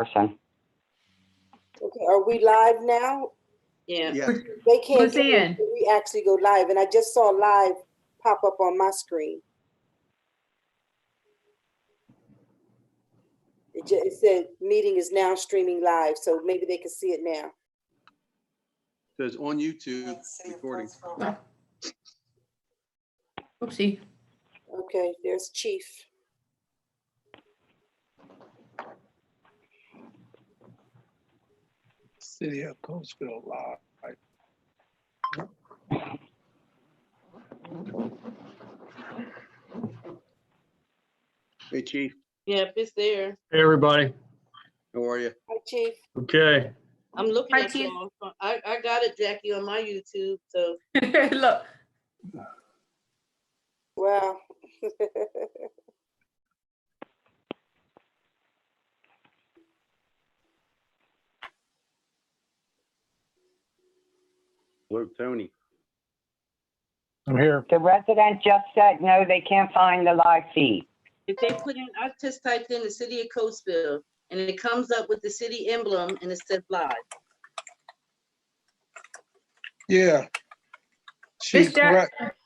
person. Okay, are we live now? Yeah. Yeah. They can't Who's get it in? until we actually go live, and I just saw live pop up on my screen. It said meeting is now streaming live, so maybe they can see it now. Says on YouTube recording. Oopsie. Okay, there's Chief. City of Coatesville live. Hey, Chief, Yep, it's there. Hey, everybody. how are you? Hi, Chief. Okay. I'm looking Hi, at Chief. y'all. I got it, Jackie, on my YouTube. So Look. Wow. Hello, Tony. I'm here. The resident just said, no, they can't find the live feed. if they put in, I just typed in the city of Coatesville and it comes up with the city emblem and it says live. Yeah. She's Miss Jack- correct.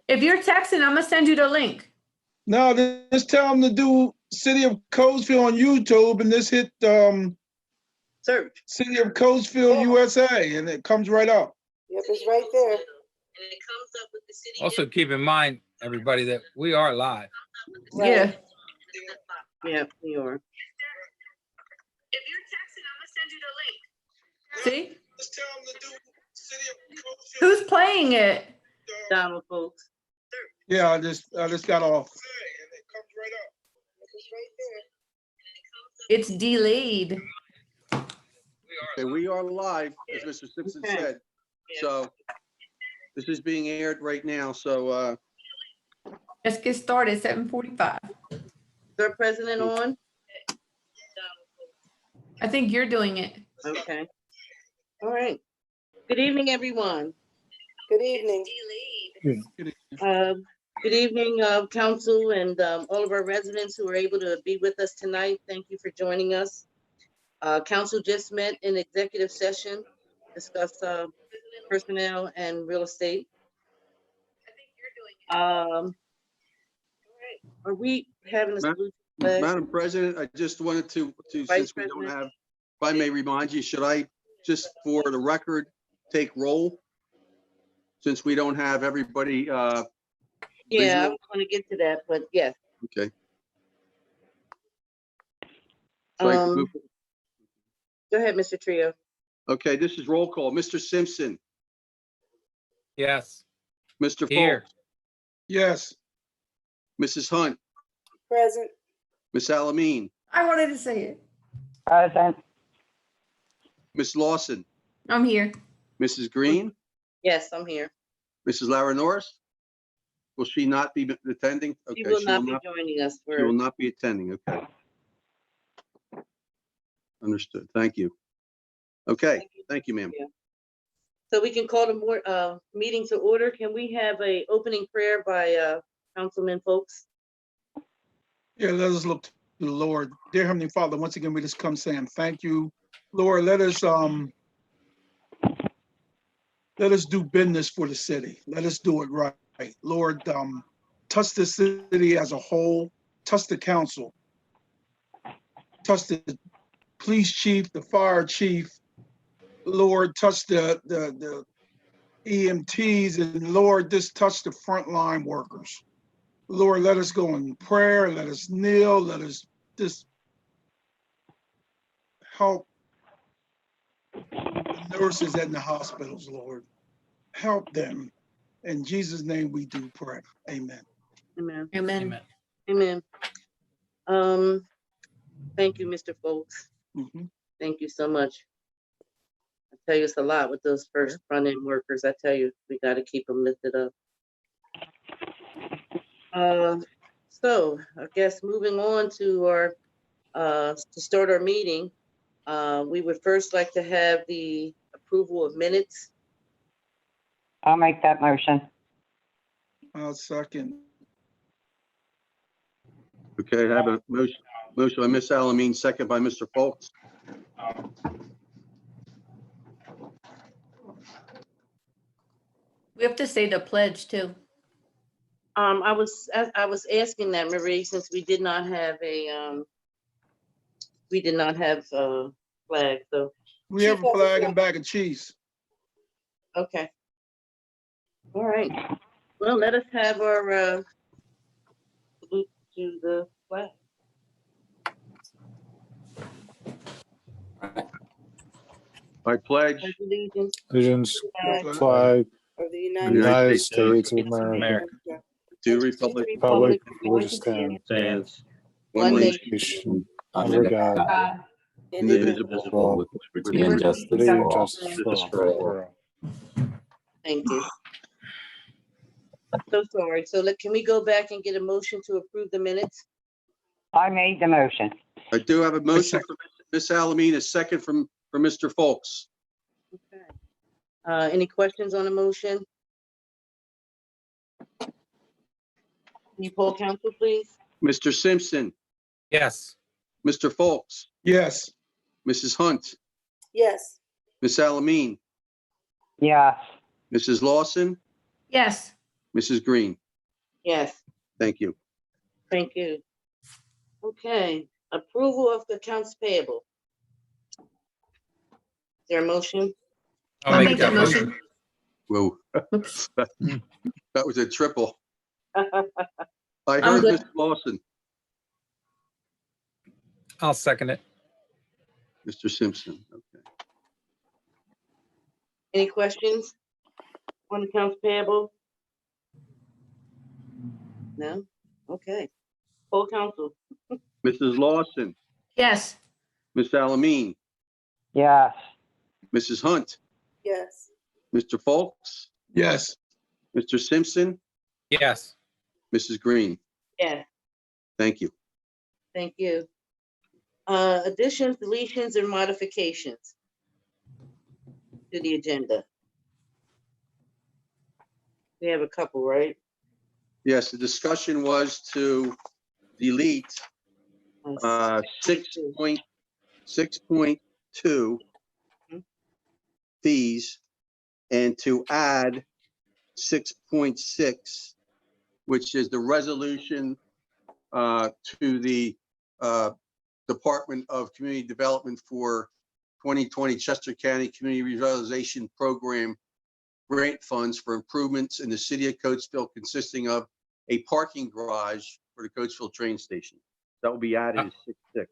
If you're texting, I'm gonna send you the link. No, just tell them to do City of Coatesville on YouTube and just hit Search. City of Coatesville Yeah. USA and it comes right up. Yep, it's right there. And it comes up with the city. Also, emblem. keep in mind, everybody, that we are live. Right. Yeah. Yeah, we are. If you're texting, I'm gonna send you the link. See? Just tell them to do City of Coatesville. Who's playing it? Donald folks. Yeah, I just got off. And it comes right up. It's right there. It's delayed. Okay, we are live, as Mr. Simpson Okay. said. So this is being aired right now. So Let's get started, 7:45. Is our president on? I think you're doing it. Okay. All right. Good evening, everyone. Good evening. Good evening, council and all of our residents who are able to be with us tonight. Thank you for joining us. Council just met in executive session, discussed personnel and real estate. Are we having a Ma- salute? flag? Madam President, I just wanted to Vice since we don't President. have, if I may remind you, should I just for the record, take roll? Since we don't have everybody, Yeah, I visual? was gonna get to that, but yes. okay. So I Um, move- Go ahead, Mr. Trio. Okay, this is roll call. Mr. Simpson, Yes, Mr. here. Foltz, Yes. Mrs. Hunt, Present. Miss Alameen, I wanted to say it. Present. Miss Lawson, I'm here. Mrs. Green, Yes, I'm here. Mrs. Lara Norris. Will she not be attending? She Okay, will not be joining us she will for, not be attending, okay. Understood, thank you. Okay, thank you, ma'am. so we can call the more, meeting to order. Can we have a opening prayer by, Councilman Folks? Yeah, let us look to the Lord. Dear Heavenly Father, once again, we just come saying thank you. Lord, let us do business for the city. Let us do it right. Lord, touch the city as a whole, touch the council, touch the police chief, the fire chief. Lord, touch the EMTs, and Lord, just touch the frontline workers. Lord, let us go in prayer, let us kneel, let us just help the nurses in the hospitals, Lord. Help them. In Jesus' name we do pray. Amen. Amen. Amen. Amen. Thank you, Mr. Folks. Mhm. Thank you so much. I tell you, it's a lot with those first front-end workers. I tell you, we gotta keep them lifted up. So I guess moving on to our, to start our meeting, we would first like to have the approval of minutes. I'll make that motion. I'll second. Okay, I have a Motion by Ms. Alamin, second by Mr. Foltz. We have to say the pledge too. I was asking that, Marie, since we did not have a flag, so, We have a flag and bag of cheese. okay. All right. Well, let us have our salute to the flag. I pledge Pledge allegiance Allegiance to the flag flag Of the United United States States of America, to the republic, Republic for which it stands, Stands. one One nation, nation, under God, God. indivisible, all, with Liberty liberty and justice liberty for and all. justice for all. Thank you. So sorry. So can we go back and get a motion to approve the minutes? I made the motion. I do have a motion from Ms. Alamin, a second from Mr. Foltz. Okay. Any questions on the motion? Can you poll council, please? Mr. Simpson, Yes. Mr. Foltz, Yes, Mrs. Hunt, Yes, Ms. Alamin, Yes, Mrs. Lawson, Yes, Mrs. Green. Yes, Thank you. thank you. Okay, approval of the accounts payable. Is there a motion? I'll make that motion. Whoa, Oops. that was a triple. I I'm heard good. Ms. Lawson, I'll second it. Mr. Simpson. Okay. Any questions on accounts payable? No? Okay. Full council. Mrs. Lawson, Yes, Ms. Alamin, yes, Mrs. Hunt, yes, Mr. Foltz, yes, Mr. Simpson, Yes. Mrs. Green. Yeah, Thank you. thank you. Additions, deletions, or modifications to the agenda? We have a couple, right? Yes, the discussion was to delete 6.2 fees and to add 6.6, which is the resolution to the Department of Community Development for 2020 Chester County Community Revitalization Program grant funds for improvements in the city of Coatesville, consisting of a parking garage for the Coatesville train station. That will be added as 6.6.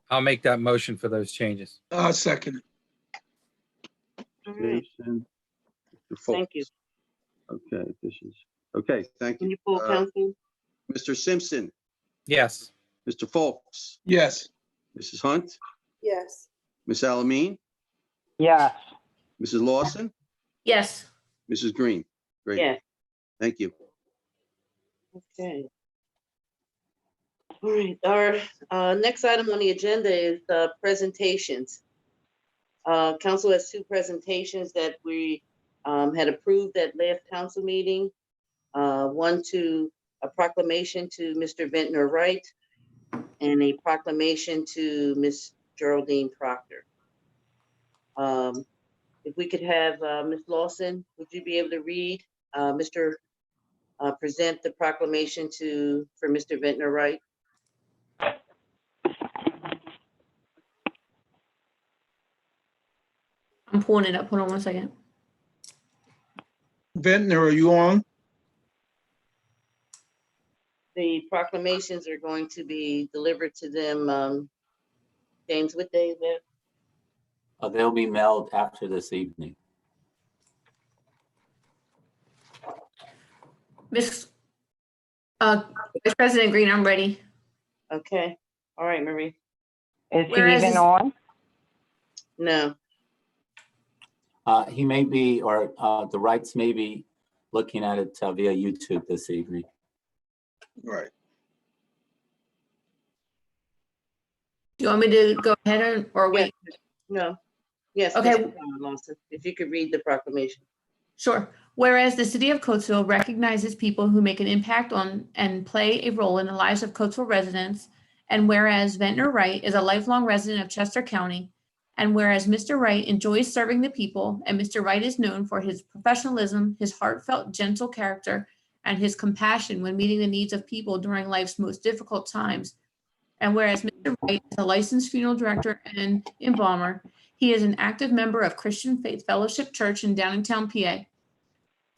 I'll make that motion for those changes. second it. All right, Jason, Mr. thank you. Foltz. Okay, this is, okay, thank Can you. you pull council? Mr. Simpson, Yes. Mr. Foltz, Yes, Mrs. Hunt, yes, Ms. Alamin, yes, Mrs. Lawson, yes, Mrs. Green. Great. Yeah, Thank you. okay. All right, our next item on the agenda is presentations. Council has two presentations that we had approved at last council meeting. One to a proclamation to Mr. Ventnor Wright and a proclamation to Miss Geraldine Proctor. If we could have Ms. Lawson, would you be able to read, present the proclamation for Mr. Ventnor Wright? I'm pulling it up. Hold on one second. Ventnor, are you on? The proclamations are going to be delivered to them. James, what day is that? They'll be mailed after this evening. Miss Vice President Green, I'm ready. Okay, all right, Marie. is he Whereas even is- on? No, He may be, or the Wrights may be looking at it via YouTube this evening. Right. Do you want me to go ahead or wait? no. Yes, Okay. Ms. Lawson, if you could read the proclamation. Sure. Whereas the city of Coatesville recognizes people who make an impact on and play a role in the lives of Coatesville residents And whereas Ventnor Wright is a lifelong resident of Chester County, and whereas Mr. Wright enjoys serving the people, and Mr. Wright is known for his professionalism, his heartfelt, gentle character, and his compassion when meeting the needs of people during life's most difficult times. And whereas Mr. Wright is a licensed funeral director and embalmer, he is an active member of Christian Faith Fellowship Church in Downingtown, PA,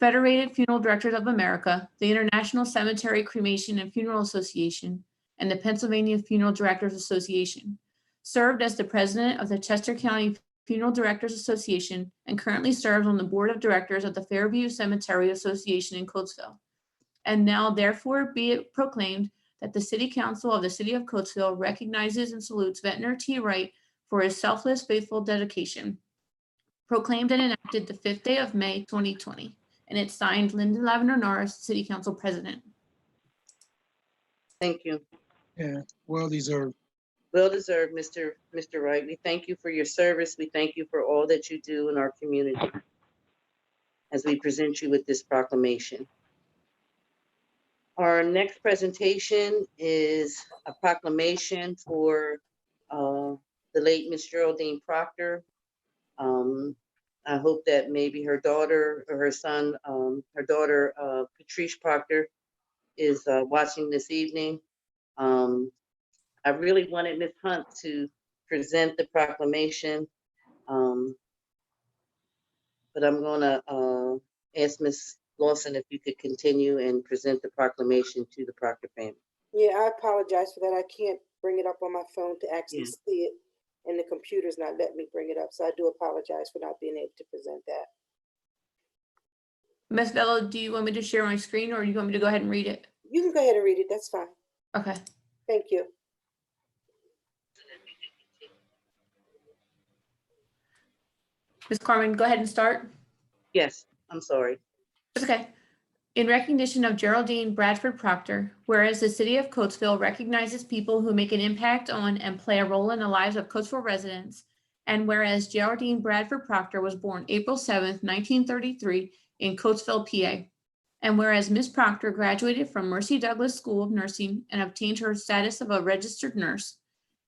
Federated Funeral Directors of America, the International Cemetery Cremation and Funeral Association, and the Pennsylvania Funeral Directors Association. Served as the president of the Chester County Funeral Directors Association, and currently serves on the board of directors of the Fairview Cemetery Association in Coatesville. And now therefore be it proclaimed that the City Council of the City of Coatesville recognizes and salutes Ventnor T. Wright for his selfless, faithful dedication. Proclaimed and enacted the 5th day of May, 2020. And it's signed Linda Lavender Norris, City Council President. Thank you. Yeah, well deserved. Well deserved, Mr. Wright. We thank you for your service. We thank you for all that you do in our community as we present you with this proclamation. Our next presentation is a proclamation for the late Miss Geraldine Proctor. I hope that maybe her daughter or her son, her daughter Patrice Proctor, is watching this evening. I really wanted Ms. Hunt to present the proclamation, but I'm gonna ask Ms. Lawson if you could continue and present the proclamation to the Proctor family. Yeah, I apologize for that. I can't bring it up on my phone to actually Yeah. see it, and the computer's not letting me bring it up. So I do apologize for not being able to present that. Ms. Vella, do you want me to share my screen or do you want me to go ahead and read it? You can go ahead and read it. That's fine. Okay. Thank you. Ms. Carmen, go ahead and start. Yes, I'm sorry. It's okay. In recognition of Geraldine Bradford Proctor, whereas the City of Coatesville recognizes people who make an impact on and play a role in the lives of Coatesville residents, and whereas Geraldine Bradford Proctor was born April 7th, 1933 in Coatesville, PA, and whereas Ms. Proctor graduated from Mercy Douglas School of Nursing and obtained her status of a registered nurse,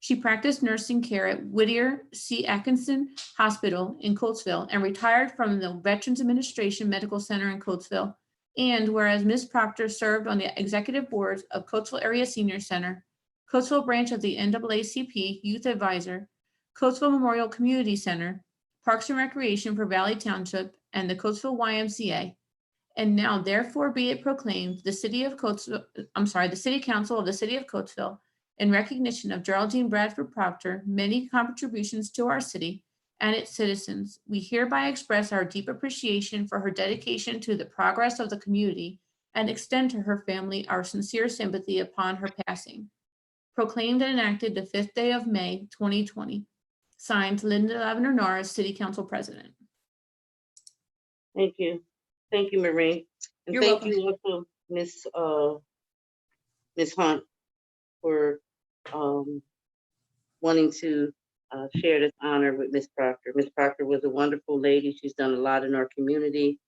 she practiced nursing care at Whittier C. Atkinson Hospital in Coatesville and retired from the Veterans Administration Medical Center in Coatesville. And whereas Ms. Proctor served on the executive boards of Coatesville Area Senior Center, Coatesville branch of the NAACP Youth Advisor, Coatesville Memorial Community Center, Parks and Recreation for Valley Township, and the Coatesville YMCA. And now therefore be it proclaimed the City Council of the City of Coatesville, in recognition of Geraldine Bradford Proctor, many contributions to our city and its citizens, we hereby express our deep appreciation for her dedication to the progress of the community and extend to her family our sincere sympathy upon her passing. Proclaimed and enacted the 5th day of May, 2020. Signed, Linda Lavender Norris, City Council President. Thank you. Thank you, Marie. And You're thank welcome. you also, Ms. Hunt, for wanting to share this honor with Ms. Proctor. Ms. Proctor was a wonderful lady. She's done a lot in our community,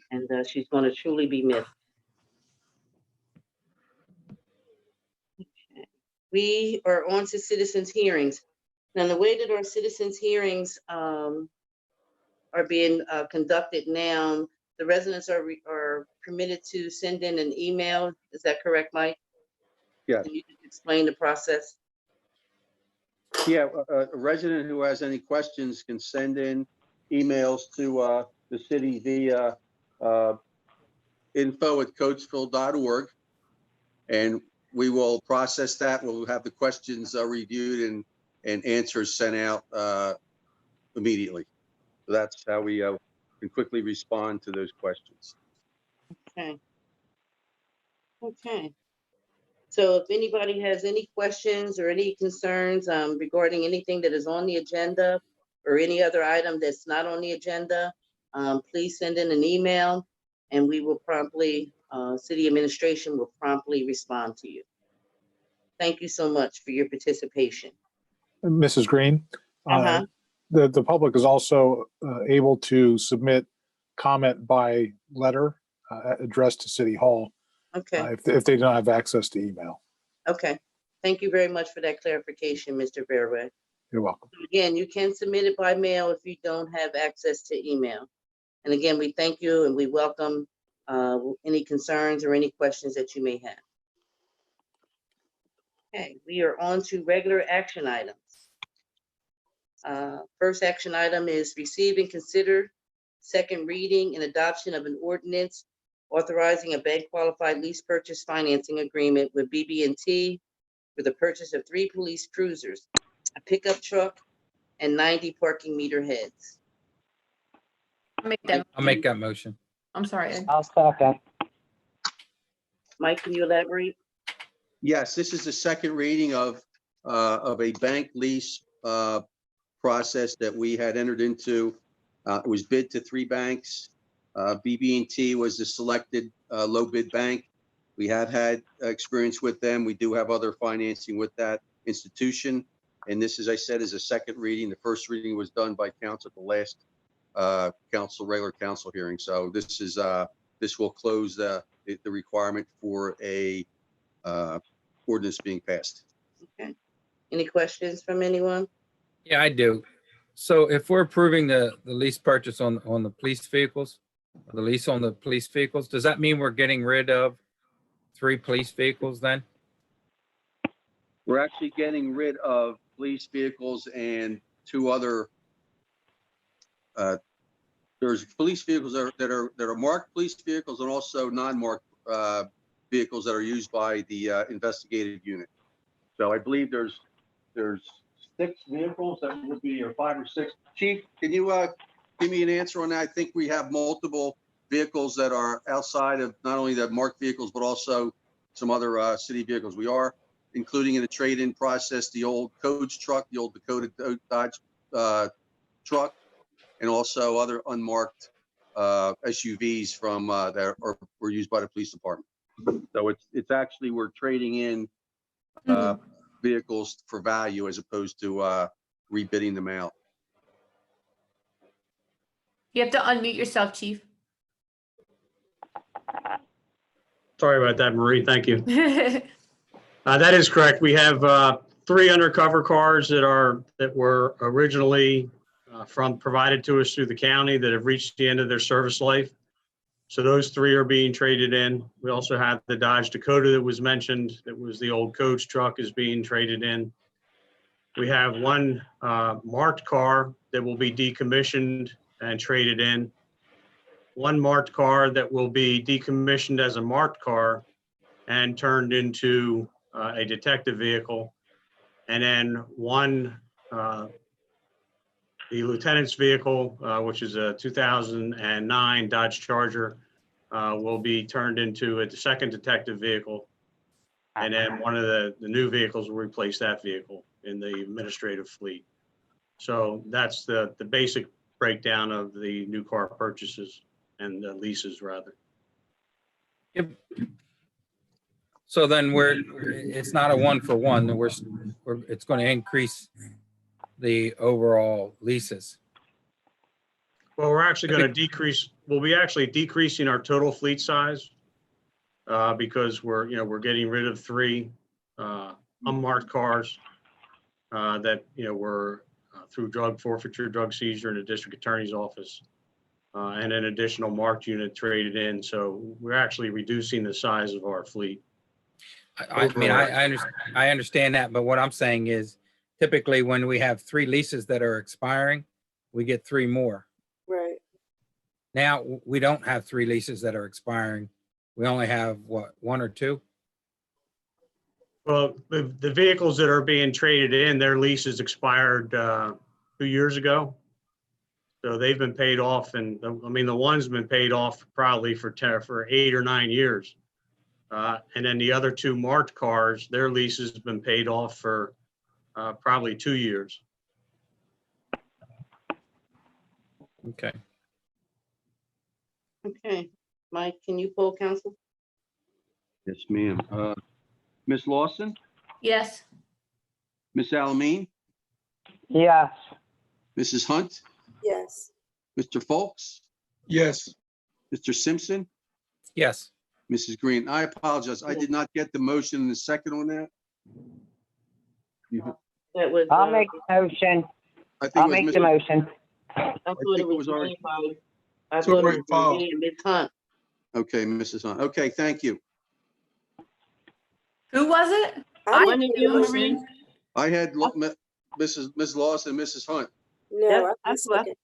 and she's going to truly be missed. Okay. We are on to citizens' hearings. Now, the way that our citizens' hearings are being conducted now, the residents are permitted to send in an email. Is that correct, Mike? Yes. Can you explain the process? Yeah, a resident who has any questions can send in emails to the city via info@coatesville.org. And we will process that. We'll have the questions reviewed and answers sent out immediately. So that's how we can quickly respond to those questions. Okay. Okay. So if anybody has any questions or any concerns regarding anything that is on the agenda or any other item that's not on the agenda, please send in an email and we will promptly, city administration will promptly respond to you. Thank you so much for your participation. Mrs. Green, the public is also able to submit comment by letter addressed to City Hall Okay, if they don't have access to email. okay. Thank you very much for that clarification, Mr. Verway. You're welcome. Again, you can submit it by mail if you don't have access to email. And again, we thank you and we welcome any concerns or any questions that you may have. Okay, we are on to regular action items. First action item is receive and consider second reading and adoption of an ordinance authorizing a bank qualified lease purchase financing agreement with BB&T for the purchase of 3 police cruisers, a pickup truck, and 90 parking meter heads. I'll make that motion. I'm sorry, Ed. I'll second. Mike, can you elaborate? Yes, this is the second reading of a bank lease process that we had entered into. It was bid to 3 banks. BB&T was the selected low bid bank. We have had experience with them. We do have other financing with that institution. And this, as I said, is a second reading. The first reading was done by council at the last regular council hearing. So this will close the requirement for a ordinance being passed. Okay. Any questions from anyone? Yeah, I do. So if we're approving the lease purchase on the police vehicles, the lease on the police vehicles, does that mean we're getting rid of 3 police vehicles then? We're actually getting rid of police vehicles and 2 other. There's police vehicles that are marked police vehicles and also non-marked vehicles that are used by the investigative unit. So I believe there's 6 vehicles that would be, or 5 or 6. Chief, can you give me an answer on that? I think we have multiple vehicles that are outside of not only the marked vehicles, but also some other city vehicles. We are including in the trade-in process the old Codes truck, the old Dakota Dodge truck, and also other unmarked SUVs from that were used by the police department. So it's actually, we're trading in vehicles for value as opposed to rebidding them out. You have to unmute yourself, Chief. Sorry about that, Marie. Thank you. That is correct. We have 3 undercover cars that were originally provided to us through the county that have reached the end of their service life. So those 3 are being traded in. We also have the Dodge Dakota that was mentioned. That was the old Coach truck is being traded in. We have 1 marked car that will be decommissioned and traded in. 1 marked car that will be decommissioned as a marked car and turned into a detective vehicle. And then 1, the lieutenant's vehicle, which is a 2009 Dodge Charger, will be turned into a second detective vehicle. And then one of the new vehicles will replace that vehicle in the administrative fleet. So that's the basic breakdown of the new car purchases and the leases, rather. Yep. So then it's not a 1-for-1. It's going to increase the overall leases. Well, we're actually going to decrease. We'll be actually decreasing our total fleet size because we're getting rid of 3 unmarked cars that were through drug forfeiture, drug seizure in the district attorney's office, and an additional marked unit traded in. So we're actually reducing the size of our fleet. I mean, I understand that, but what I'm saying is typically when we have 3 leases that are expiring, we get 3 more. Right. Now we don't have 3 leases that are expiring. We only have what, 1 or 2? Well, the vehicles that are being traded in, their leases expired 2 years ago. So they've been paid off, and I mean, the one's been paid off probably for 8 or 9 years. And then the other 2 marked cars, their lease has been paid off for probably 2 years. Okay. Okay, Mike, can you poll council? Yes, ma'am. Ms. Lawson, Yes. Ms. Alameen, Yes. Mrs. Hunt, Yes. Mr. Folks, Yes. Mr. Simpson, Yes. Mrs. Green. I apologize. I did not get the motion in the second on that. That was, I'll make the motion. I think I'll it was make the Mr. motion. I thought think it it was was already- made by, I It's thought it already was filed. made Ms. Hunt. Okay, Mrs. Hunt. Okay, thank you. Who was it? I Wasn't didn't it make a you, motion. Marie? I had Ms. Lawson, Mrs. Hunt. No, I didn't That's what- second.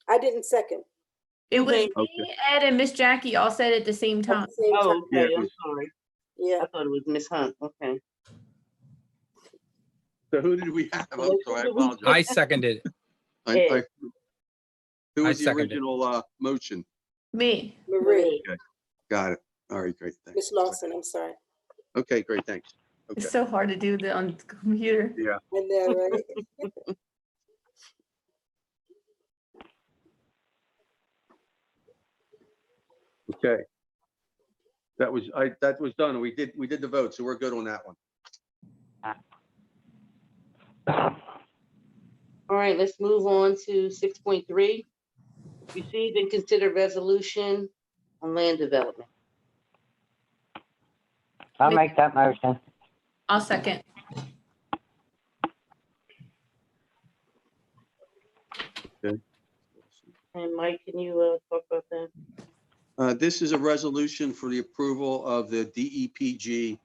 I didn't second. It was Okay. me, Ed, and Miss Jackie all said at the same At time. the same Oh, time. Yeah, okay, it I'm was- sorry. Yeah. I thought it was Ms. Hunt, okay. So who did we have? I'm sorry, I apologize. I seconded it. Who I was the seconded. original motion? Me. Marie, Got it. All right, great, thanks. Miss Lawson, I'm sorry. Okay, great, thanks. It's Okay, so hard to do on the computer. yeah. I know, right? Okay. That was done. We did the vote, so we're good on that one. All right, let's move on to 6.3. Receive and consider resolution on land development. I'll make that motion. I'll second. And Mike, can you talk about that? This is a resolution for the approval of the DEPG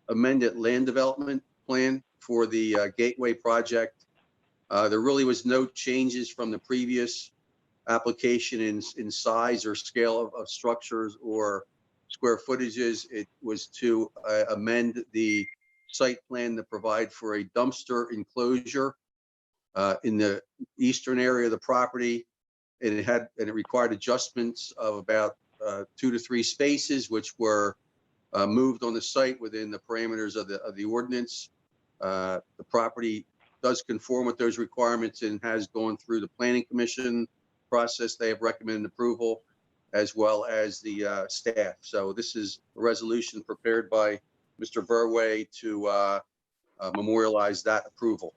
amended land development plan for the Gateway project. There really was no changes from the previous application in size or scale of structures or square footages. It was to amend the site plan to provide for a dumpster enclosure in the eastern area of the property. And it required adjustments of about 2 to 3 spaces, which were moved on the site within the parameters of the ordinance. The property does conform with those requirements and has gone through the planning commission process. They have recommended approval, as well as the staff. So this is a resolution prepared by Mr. Verway to memorialize that approval.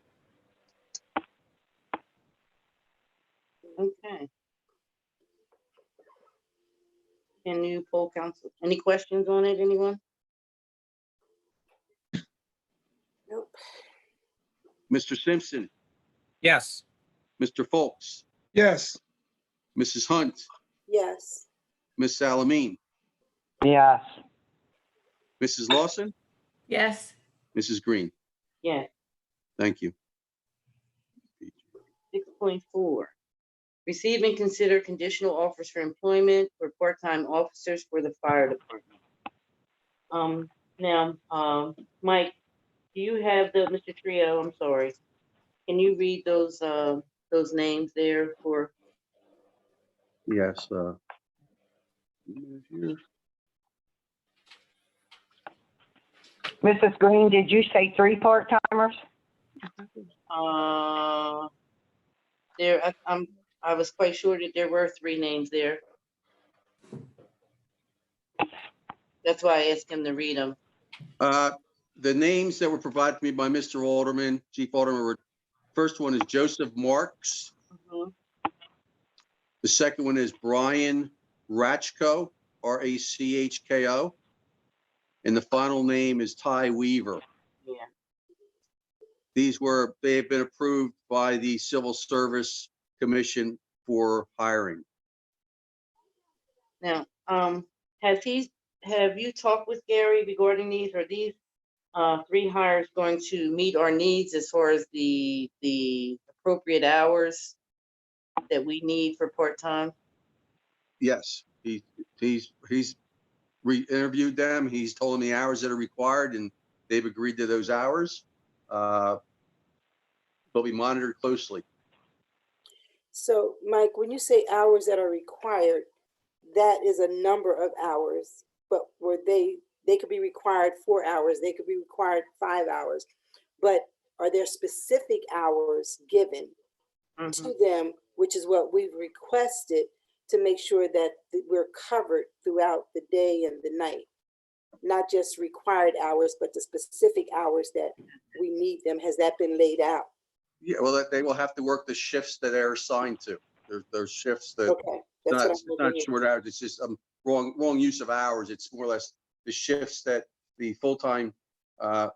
Okay. Can you poll council? Any questions on it, anyone? Nope. Mr. Simpson, Yes. Mr. Folks, Yes, Mrs. Hunt, Yes. Ms. Salamine, Yes. Mrs. Lawson, Yes. Mrs. Green. Yes. Thank you. 6.4. Receive and consider conditional offers for employment for part-time officers for the fire department. Mike, do you have Mr. Trio, I'm sorry. Can you read those names there for, Yes. Mrs. Green, did you say 3 part-timers? there, I was quite sure that there were 3 names there. That's why I asked him to read them. The names that were provided to me by Mr. Alderman, Chief Alderman, first one is Joseph Marks. Mhm. The second one is Brian Rachko, Rachko. And the final name is Ty Weaver. Yeah. They have been approved by the Civil Service Commission for hiring. Now, have you talked with Gary regarding these? Are these 3 hires going to meet our needs as far as the appropriate hours that we need for part-time? Yes, he's re-interviewed them. He's told them the hours that are required and they've agreed to those hours. They'll be monitored closely. So, Mike, when you say hours that are required, that is a number of hours, but were they could be required 4 hours, they could be required 5 hours, but are there specific hours given to them, which is what we've requested to make sure that we're covered throughout the day and the night? Not just required hours, but the specific hours that we need them. Has that been laid out? Yeah, well, they will have to work the shifts that they're assigned to. There's shifts that, Okay. That's what it's I'm not looking short hours, it's just wrong use of hours. It's more or less the shifts that the full-time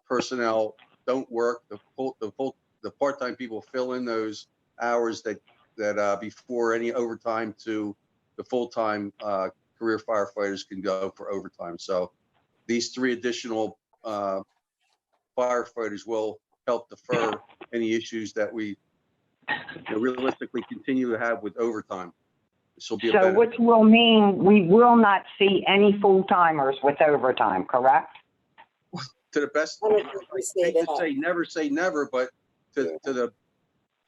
personnel don't work, the part-time people fill in those hours that before any overtime to the full-time career firefighters can go for overtime. So these 3 additional firefighters will help defer any issues that we realistically continue to have with overtime. This will be a So benefit. which will mean we will not see any full-timers with overtime, correct? To the best, I don't think we say I hate to that. say never, but to the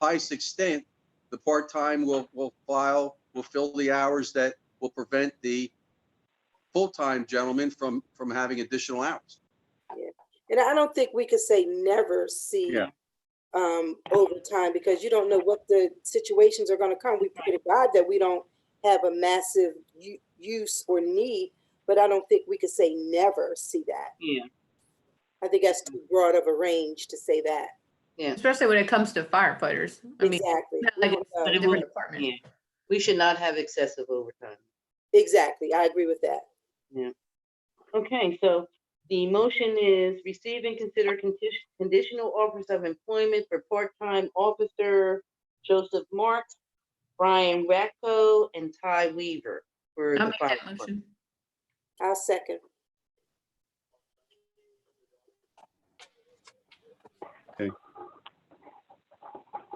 highest extent, the part-time will fill the hours that will prevent the full-time gentleman from having additional hours. And I don't think we could say never see Yeah. overtime, because you don't know what the situations are gonna come. We pray to God that we don't have a massive use or need, but I don't think we could say never see that. Yeah. I think that's too broad of a range to say that. Especially when it comes to firefighters. I mean, Exactly. not like it's No, a different department. Yeah. We should not have excessive overtime. exactly. I agree with that. Yeah. Okay, so the motion is receive and consider conditional offers of employment for part-time officer Joseph Marks, Brian Ratko, and Ty Weaver for I'll the make fire that department. motion. I'll second.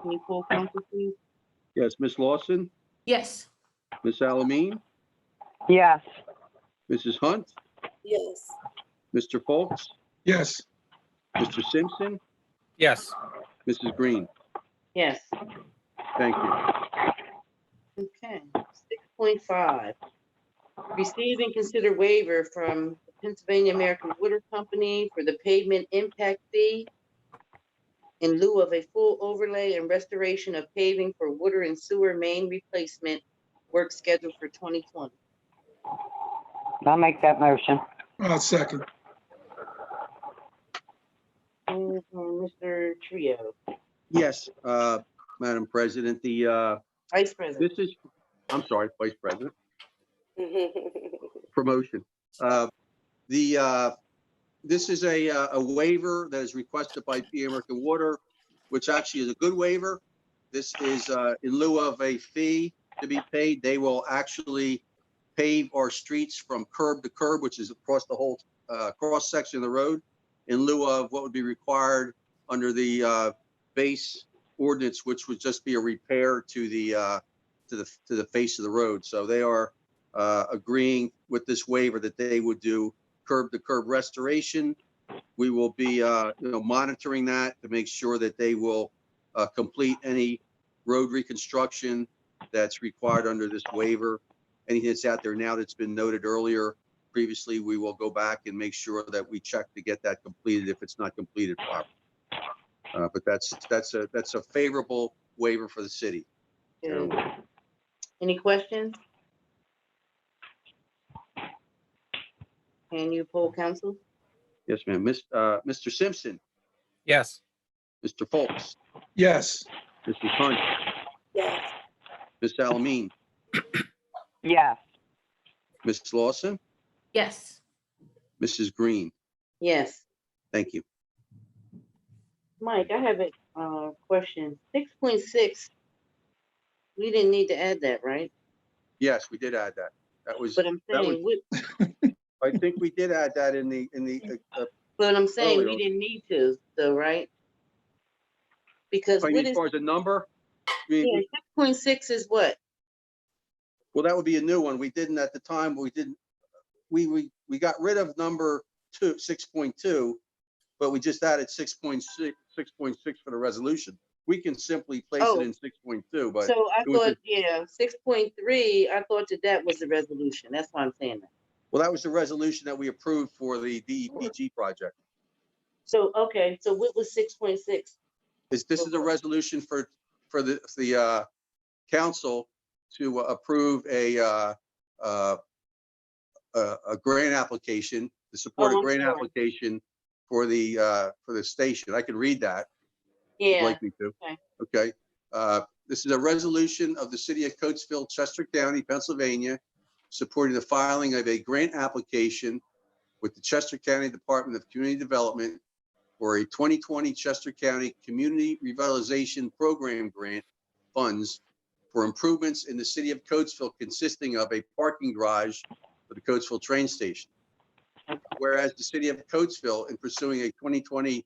Can you pull council, please? Yes, Ms. Lawson, Yes. Ms. Alameen, Yes. Mrs. Hunt, Yes. Mr. Foltz, Yes. Mr. Simpson, Yes. Mrs. Green. Yes. Thank you. Okay, 6.5. Receive and consider waiver from Pennsylvania American Water Company for the pavement impact fee in lieu of a full overlay and restoration of paving for water and sewer main replacement work scheduled for 2020. I'll make that motion. I'll second. And Mr. Trio, Yes, Madam President, Vice President. this is, I'm sorry, Vice President, promotion. This is a waiver that is requested by PA American Water, which actually is a good waiver. This is in lieu of a fee to be paid. They will actually pave our streets from curb to curb, which is across the whole cross section of the road, in lieu of what would be required under the base ordinance, which would just be a repair to the face of the road. So they are agreeing with this waiver that they would do curb to curb restoration. We will be monitoring that to make sure that they will complete any road reconstruction that's required under this waiver. Anything that's out there now that's been noted earlier previously, we will go back and make sure that we check to get that completed if it's not completed properly. But that's a favorable waiver for the city. Good. Any questions? Can you poll council? Yes, ma'am. Mr. Simpson, Yes. Mr. Foltz, Yes. Mrs. Hunt, Yes. Ms. Alameen, Yes. Ms. Lawson, Yes. Mrs. Green. Yes. Thank you. Mike, I have a question. 6.6, we didn't need to add that, right? Yes, we did add that. That was, But I'm that saying, I think we did add that in the but I'm saying we earlier. didn't need to, though, right? Because I what mean, as is, far as the number, I mean, yeah, 6.6 is what? well, that would be a new one. We didn't at the time, we didn't, we got rid of number 6.2, but we just added 6.6 for the resolution. We can simply place Oh. it in 6.2, but So I it was thought, yeah, 6.3, I thought that was the resolution. That's why I'm saying that. well, that was the resolution that we approved for the DEPG project. So, okay, so what was 6.6? This is a resolution for the council to approve a grant application, to support Oh, a I'm grant sorry. application for the station. I can read that. If you'd Yeah, like me to. okay. Okay. This is a resolution of the city of Coatesville, Chester County, Pennsylvania, supporting the filing of a grant application with the Chester County Department of Community Development for a 2020 Chester County Community Revitalization Program grant funds for improvements in the city of Coatesville consisting of a parking garage for the Coatesville train station. Whereas the city of Coatesville, in pursuing a 2020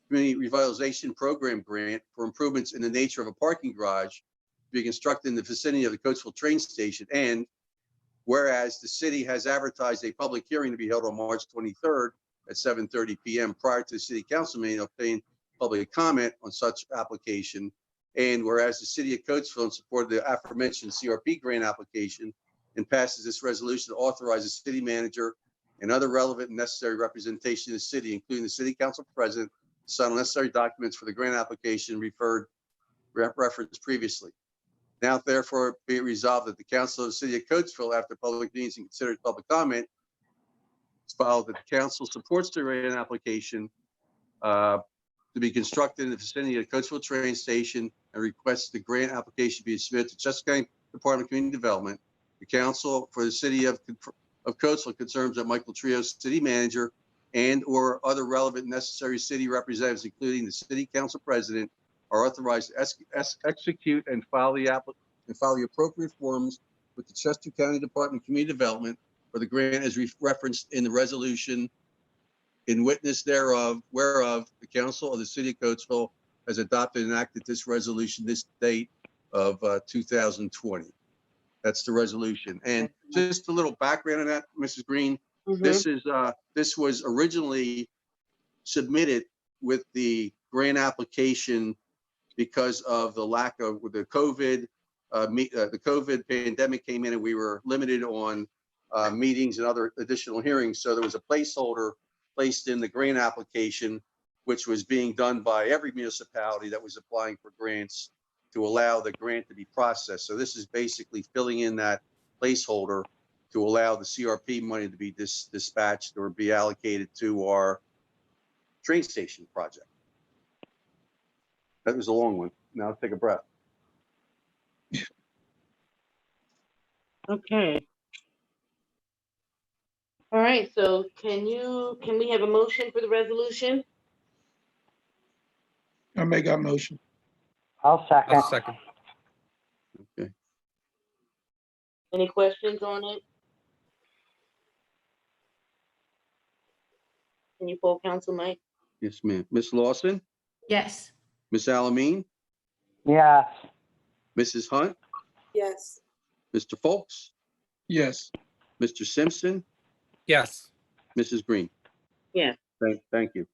Community Revitalization Program grant for improvements in the nature of a parking garage to be constructed in the vicinity of the Coatesville train station, and whereas the city has advertised a public hearing to be held on March 23rd at 7:30 p.m. prior to the city council meeting to obtain public comment on such application, and whereas the city of Coatesville, in support of the aforementioned CRP grant application, and passes this resolution to authorize the city manager and other relevant and necessary representation of the city, including the city council president, to sign all necessary documents for the grant application referenced previously. Now therefore be it resolved that the council of the city of Coatesville, after public meetings and considered public comment, it's filed that the council supports the grant application to be constructed in the vicinity of the Coatesville train station, and requests the grant application be submitted to Chester County Department of Community Development. The council for the city of Coatesville confirms that Michael Trios, city manager, and or other relevant necessary city representatives, including the city council president, are authorized to execute and file the appropriate forms with the Chester County Department of Community Development for the grant as referenced in the resolution. In witness thereof, whereof the council of the city of Coatesville has adopted and enacted this resolution this date of 2020. That's the resolution. And just a little background on that, Mrs. Green. This was originally submitted with the grant application because of the lack of the COVID. The COVID pandemic came in and we were limited on meetings and other additional hearings. So there was a placeholder placed in the grant application, which was being done by every municipality that was applying for grants to allow the grant to be processed. So this is basically filling in that placeholder to allow the CRP money to be dispatched or be allocated to our train station project. That was a long one. Now take a breath. Okay. All right, so can we have a motion for the resolution? I make that motion. I'll second. I'll second. Okay. Any questions on it? Can you poll council, Mike? Yes, ma'am. Ms. Lawson, Yes. Ms. Alameen, Yes. Mrs. Hunt, Yes. Mr. Folks, Yes. Mr. Simpson, Yes. Mrs. Green. Yes. Thank you.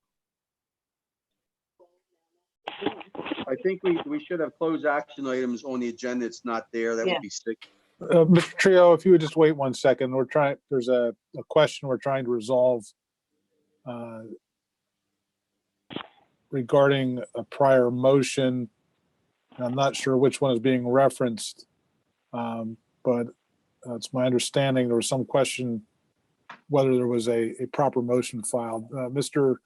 I think we should have closed action items on the agenda. It's not there. That Yeah. would be sick. Mr. Trio, if you would just wait 1 second, there's a question we're trying to resolve regarding a prior motion. I'm not sure which one is being referenced, but it's my understanding there was some question whether there was a proper motion filed. Mr.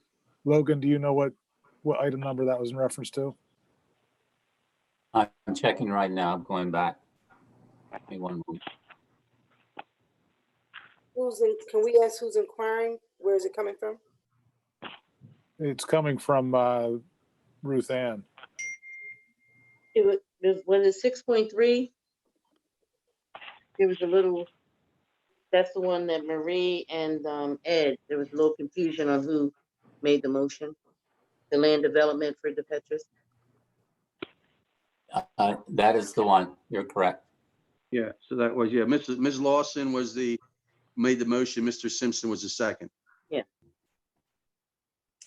Logan, do you know what item number that was in reference to? I'm checking right now. I'm going back. Give me 1 moment. Can we ask who's inquiring? Where is it coming from? It's coming from Ruth Ann. Was it 6.3? There was a little, that's the one that Marie and Ed, there was a little confusion on who made the motion. The land development for DePetris. That is the one. You're correct. Yeah, so that was, yeah, Ms. Lawson made the motion. Mr. Simpson was the second.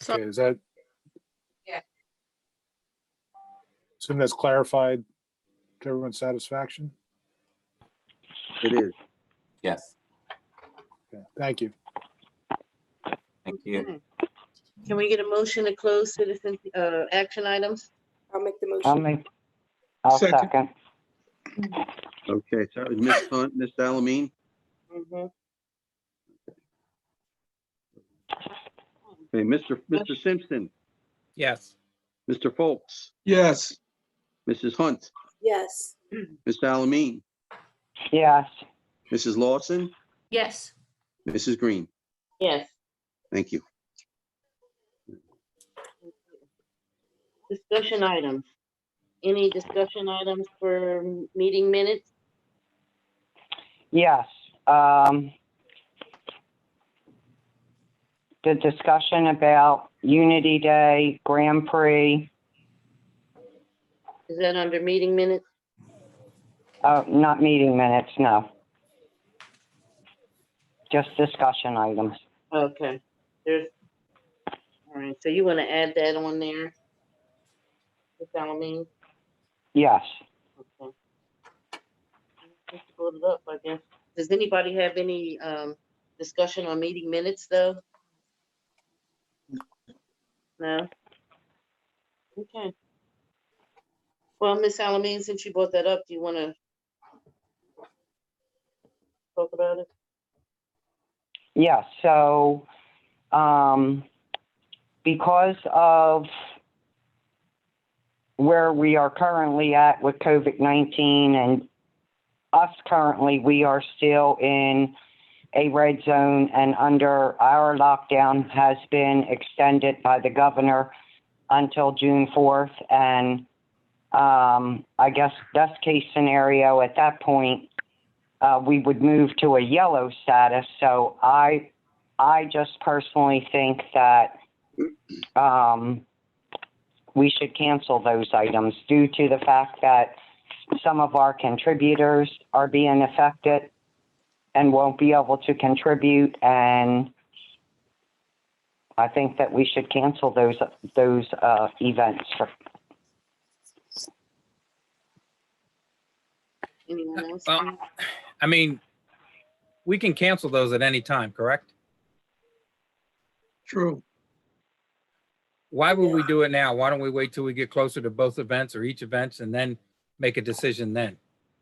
Okay, is that? Yeah. Assume that's clarified to everyone's satisfaction? It is. Yes. Okay, thank you. Thank you. Can we get a motion to close citizen action items? I'll make the motion. I'll Second. second. Okay, so that was Ms. Hunt, Ms. Alameen. Okay, Mr. Simpson, Yes. Mr. Folks, Yes. Mrs. Hunt, Yes. Ms. Alameen, Yes. Mrs. Lawson, Yes. Mrs. Green. Yes. Thank you. Discussion items. Any discussion items for meeting minutes? Yes, the discussion about Unity Day, Grand Prix, Is that under meeting minutes? not meeting minutes, no. Just discussion items. Okay, there's, all right, so you want to add that on there? Ms. Alamin? Yes. Okay. Let's put it up, I guess. Does anybody have any, discussion on meeting minutes, though? No? Okay. Well, Ms. Alamin, since you brought that up, do you want to talk about it? Yeah, so, because of where we are currently at with COVID-19 and us currently, we are still in a red zone and under our lockdown has been extended by the governor until June 4th. And, I guess best case scenario at that point, we would move to a yellow status. So I just personally think that we should cancel those items due to the fact that some of our contributors are being affected and won't be able to contribute. And I think that we should cancel those events. Anyone else? Well, I mean, we can cancel those at any time, correct? True. Why would we do it now? Why don't we wait till we get closer to both events or each events and then make a decision then?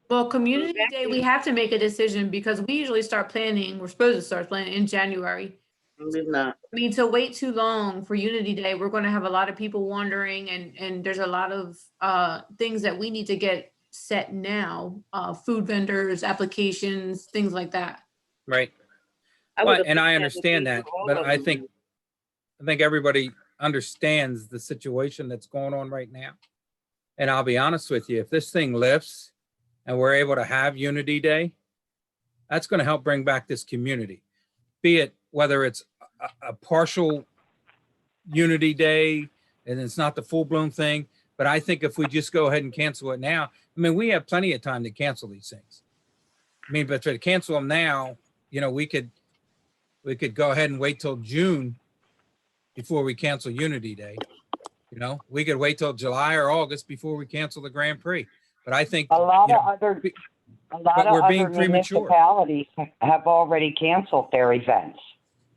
Well, Community Day, we have to make a decision because we usually start planning, we're supposed to start planning in January. We're not. I mean, to wait too long for Unity Day, we're going to have a lot of people wandering and there's a lot of things that we need to get set now, food vendors, applications, things like that. Right. I Well, would've and put I that understand in that, for all but of I them. think everybody understands the situation that's going on right now. And I'll be honest with you, if this thing lifts and we're able to have Unity Day, that's going to help bring back this community. Be it whether it's a partial Unity Day and it's not the full-blown thing, but I think if we just go ahead and cancel it now, I mean, we have plenty of time to cancel these things. I mean, but to cancel them now, you know, we could go ahead and wait till June before we cancel Unity Day. You know, we could wait till July or August before we cancel the Grand Prix. But I think A lot you of know, other but we're being premature. municipalities have already canceled their events.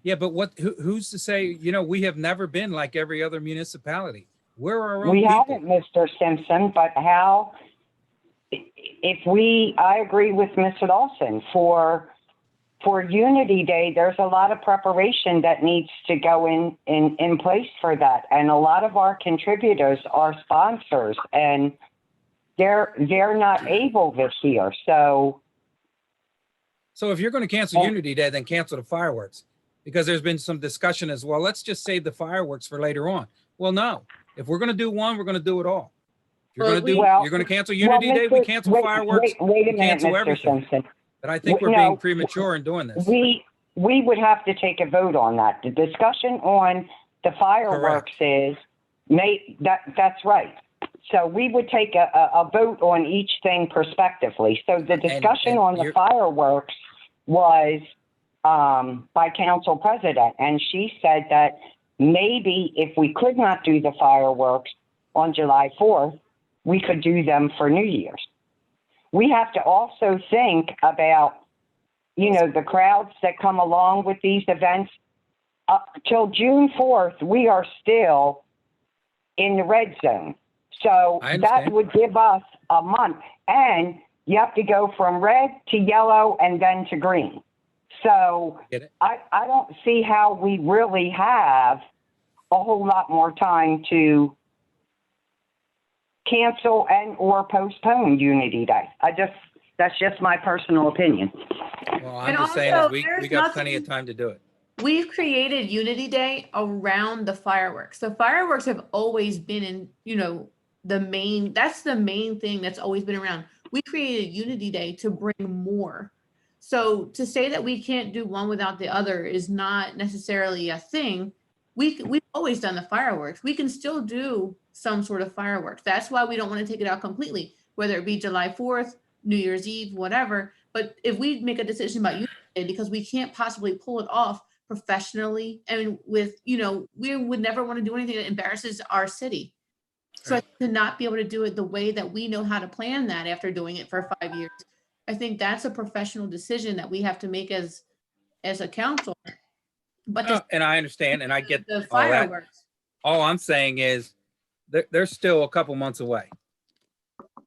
Yeah, but who's to say, you know, we have never been like every other municipality. We're our own We people. haven't, Mr. Simpson, but how, I agree with Ms. Dawson, for Unity Day, there's a lot of preparation that needs to go in place for that. And a lot of our contributors are sponsors and they're not able this year. So So if you're going to cancel Unity Day, then cancel the fireworks, because there's been some discussion as well. Let's just save the fireworks for later on. Well, no, if we're going to do one, we're going to do it all. If you're going to you're going to cancel Unity Day, we cancel fireworks. Wait a we minute, cancel Mr. everything. Simpson. But I think we're No, being premature in doing this. We would have to take a vote on that. The discussion on the fireworks that's right. So we would take a vote on each thing prospectively. So the discussion on the fireworks was by Council President, and she said that maybe if we could not do the fireworks on July 4th, we could do them for New Year's. We have to also think about, you know, the crowds that come along with these events. Up till June 4th, we are still in the red zone. So that would give us a month. And you have to go from red to yellow and then to green. So I don't see how we really have a whole lot more time to cancel and or postpone Unity Day. That's just my personal opinion. Well, I'm just saying is we got plenty of time to do it. we've created Unity Day around the fireworks. The fireworks have always been in, that's the main thing that's always been around. We created Unity Day to bring more. So to say that we can't do one without the other is not necessarily a thing. We've always done the fireworks. We can still do some sort of fireworks. That's why we don't want to take it out completely, whether it be July 4th, New Year's Eve, whatever. But if we make a decision about Unity Day, because we can't possibly pull it off professionally and we would never want to do anything that embarrasses our city. So I think to not be able to do it the way that we know how to plan that after doing it for 5 years, I think that's a professional decision that we have to make as a council. But And I understand, and I get the all that. fireworks. All I'm saying is they're still a couple months away.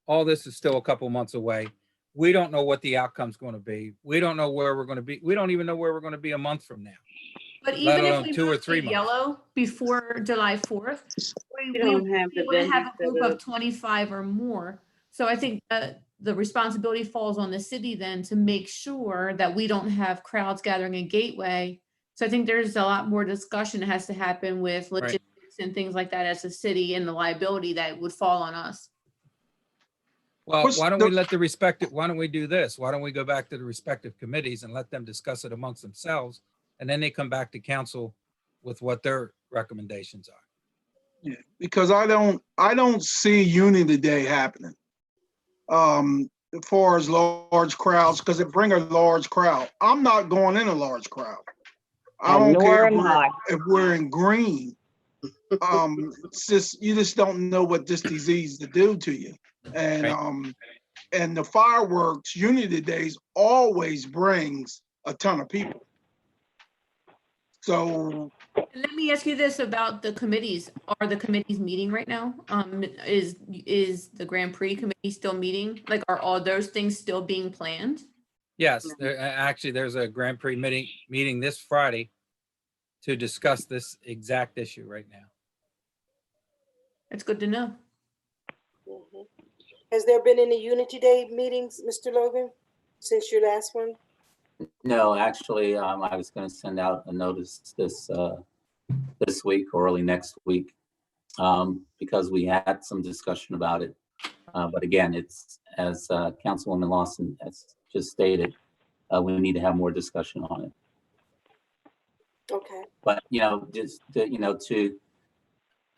All this is still a couple months away. We don't know what the outcome's going to be. We don't know where we're going to be. We don't even know where we're going to be a month from now. But let even if alone we 2 or moved 3 to months. yellow before July 4th, we don't have the would have a vendors group set of up. 25 or more. So I think the responsibility falls on the city then to make sure that we don't have crowds gathering in Gateway. So I think there's a lot more discussion that has to happen with Right. logistics and things like that as a city and the liability that would fall on us. Well, What's why don't the- we why don't we do this? Why don't we go back to the respective committees and let them discuss it amongst themselves? And then they come back to council with what their recommendations are. Yeah, because I don't see Unity Day happening. As far as large crowds, because it bring a large crowd. I'm not going in a large crowd. I And don't care nor am I. if we're in green. It's just, you just don't know what this disease to do to you. And, Right. And the fireworks, Unity Days always brings a ton of people. So Let me ask you this about the committees. Are the committees meeting right now? Is the Grand Prix committee still meeting? Like, are all those things still being planned? Yes, there's a Grand Prix meeting this Friday to discuss this exact issue right now. It's good to know. Mhm. Has there been any Unity Day meetings, Mr. Logan, since your last one? No, actually, I was going to send out a notice this week or early next week, because we had some discussion about it. But again, it's as Councilwoman Lawson has just stated, we need to have more discussion on it. Okay. But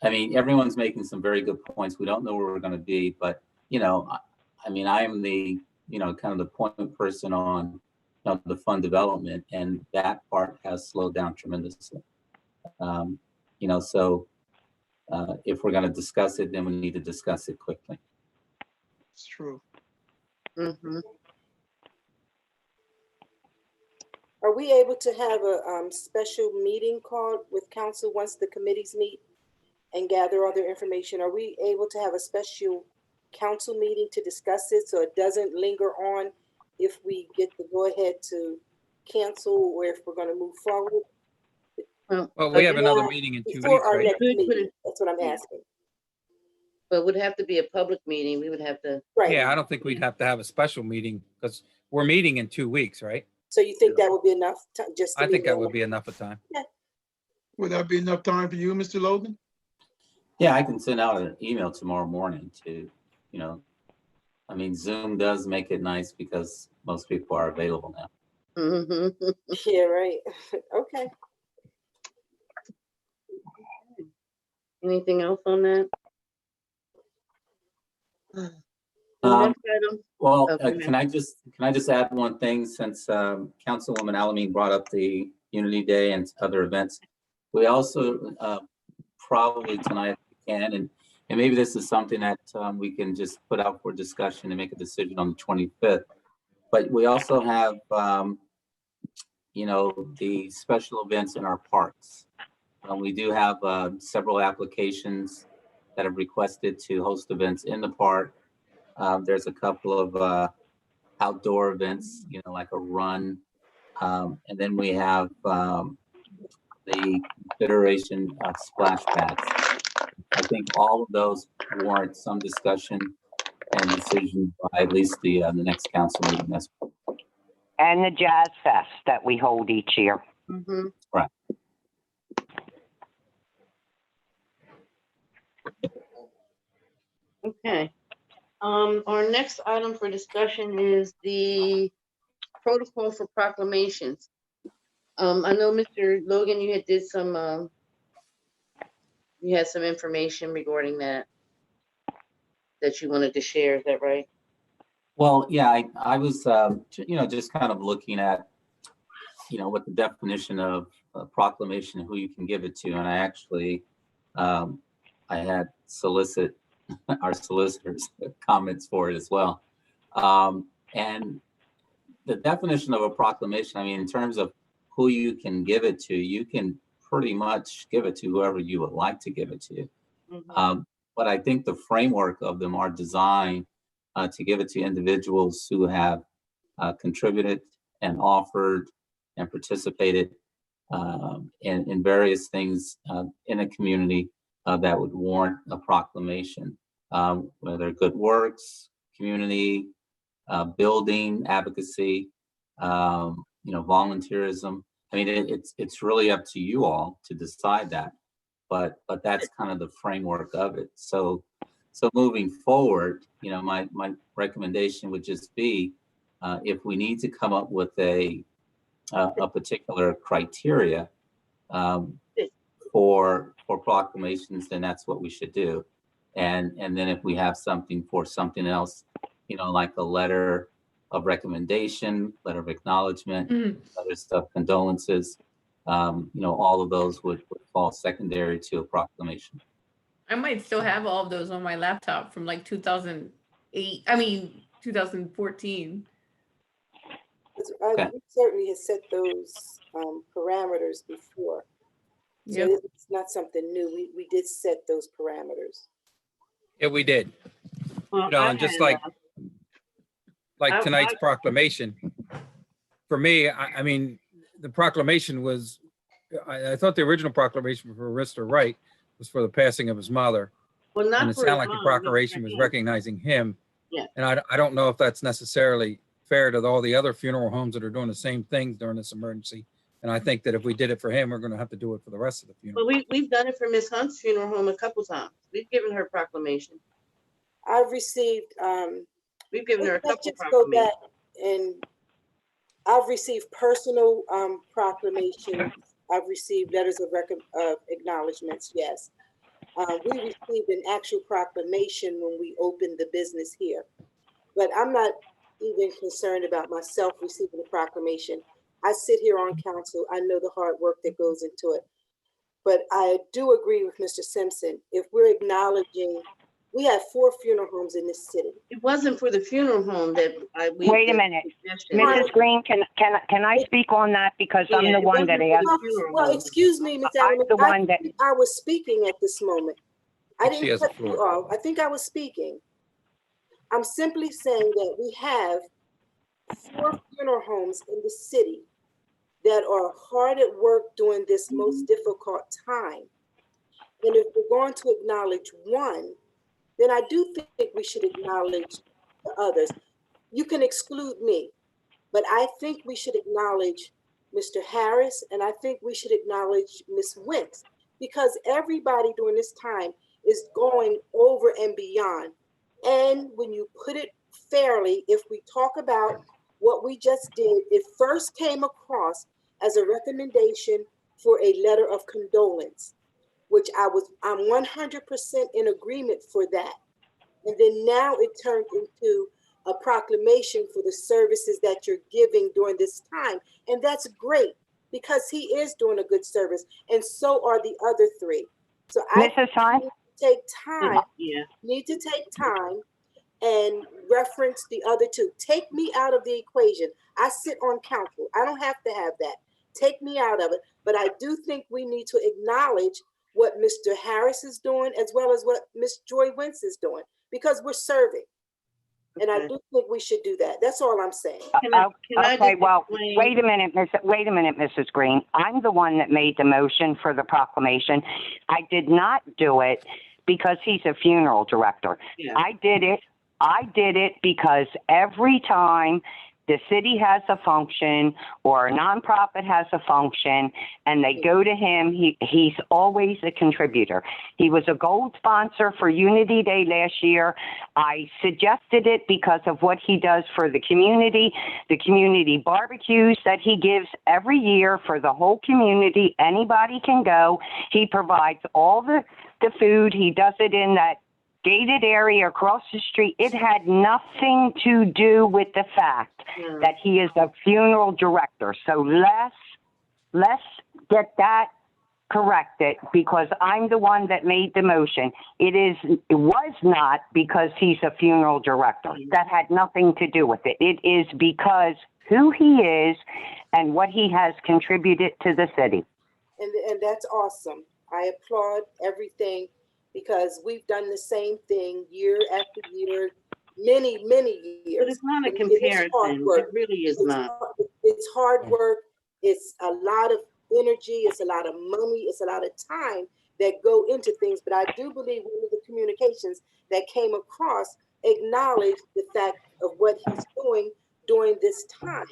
I mean, everyone's making some very good points. We don't know where we're going to be, but I mean, I am the kind of the point person on the fund development, and that part has slowed down tremendously. So if we're going to discuss it, then we need to discuss it quickly. it's true. Mhm. Are we able to have a special meeting called with council once the committees meet and gather all their information? Are we able to have a special council meeting to discuss it so it doesn't linger on if we get the go ahead to cancel or if we're going to move forward? Well, we have another Before- meeting in 2 Before weeks, our right? next Good, good. meeting, that's what I'm asking. But it would have to be a public meeting. We would have to, Right. Yeah, I don't think we'd have to have a special meeting because we're meeting in 2 weeks, right? So you think that would be enough just to I think meet that on- would be enough of time. Would that be enough time for you, Mr. Logan? Yeah, I can send out an email tomorrow morning to, I mean, Zoom does make it nice because most people are available now. Mhm. Yeah, right. Okay. Anything else on that? The Um, next item, Well, Okay. can I just add one thing since Councilwoman Alameen brought up the Unity Day and other events? We also probably tonight if we can, and maybe this is something that we can just put out for discussion and make a decision on the 25th. But we also have, the special events in our parks. We do have several applications that have requested to host events in the park. There's a couple of outdoor events, like a run. And then we have the consideration of splash pads. I think all of those warrant some discussion and decision by at least the next council meeting. And the Jazz Fest that we hold each year. Mhm. Right. Okay. Our next item for discussion is the protocol for proclamations. I know, Mr. Logan, you had you had some information regarding that you wanted to share. Is that right? Well, yeah, I was, just kind of looking at, what the definition of a proclamation and who you can give it to. And I actually, I had our solicitors comments for it as well. And the definition of a proclamation, I mean, in terms of who you can give it to, you can pretty much give it to whoever you would like to give it to. Mhm. But I think the framework of them are designed to give it to individuals who have contributed and offered and participated in various things in a community that would warrant a proclamation, whether good works, community, building, advocacy, volunteerism. I mean, it's really up to you all to decide that, but that's kind of the framework of it. So moving forward, my recommendation would just be, if we need to come up with a particular criteria for proclamations, then that's what we should do. And then if we have something for something else, like a letter of recommendation, letter of acknowledgement, other stuff, condolences, all of those would fall secondary to a proclamation. I might still have all of those on my laptop from like 2008. I mean, 2014. Okay. We certainly have set those parameters before. So Yep. it's not something new. We did set those parameters. Yeah, we did. Well, And just like tonight's proclamation, for me, I mean, the proclamation was, I thought the original proclamation for Mr. Wright was for the passing of his mother. Well, not And it for sounded his like the mom, proclamation was yeah. recognizing him. Yeah. And I don't know if that's necessarily fair to all the other funeral homes that are doing the same things during this emergency. And I think that if we did it for him, we're going to have to do it for the rest of the funeral. Well, we've done it for Miss Hunt's funeral home a couple times. We've given her proclamation. I've received, We've given her a let's couple just go proclamations. back, and I've received personal proclamations. I've received letters of acknowledgements, yes. We received an actual proclamation when we opened the business here. But I'm not even concerned about myself receiving a proclamation. I sit here on council. I know the hard work that goes into it. But I do agree with Mr. Simpson. If we're acknowledging, we have 4 funeral homes in this city. It wasn't for the funeral home that we. Wait a minute. Mrs. Green, can I speak on that? Because I'm the one that asked. Well, excuse me, Ms. I'm Allen. the one that. I was speaking at this moment. I She didn't has the cut you floor. off. I think I was speaking. I'm simply saying that we have 4 funeral homes in the city that are hard at work during this most difficult time. And if we're going to acknowledge one, then I do think we should acknowledge the others. You can exclude me, but I think we should acknowledge Mr. Harris, and I think we should acknowledge Ms. Wentz, because everybody during this time is going over and beyond. And when you put it fairly, if we talk about what we just did, it first came across as a recommendation for a letter of condolence, which I'm 100% in agreement for that. And then now it turned into a proclamation for the services that you're giving during this time. And that's great, because he is doing a good service, and so are the other 3. So Mrs. Hunt? Need to take time and reference the other 2. Take me out of the equation. I sit on council. I don't have to have that. Take me out of it. But I do think we need to acknowledge what Mr. Harris is doing, as well as what Ms. Joy Wentz is doing, because we're serving. And I do think we should do that. That's all I'm saying. Okay, well, wait a minute, Mrs. Green. I'm the one that made the motion for the proclamation. I did not do it because he's a funeral director. Yeah. I did it because every time the city has a function or a nonprofit has a function and they go to him, he's always a contributor. He was a gold sponsor for Unity Day last year. I suggested it because of what he does for the community barbecues that he gives every year for the whole community. Anybody can go. He provides all the food. He does it in that gated area across the street. It had nothing to do with the fact that he is a funeral director. So let's get that corrected, because I'm the one that made the motion. It was not because he's a funeral director. That had nothing to do with it. It is because who he is and what he has contributed to the city. And that's awesome. I applaud everything, because we've done the same thing year after year, many years. But it's not a And it is hard comparison. work. It really is not. It's hard work. It's a lot of energy. It's a lot of money. It's a lot of time that go into things. But I do believe one of the communications that came across acknowledged the fact of what he's doing during this time.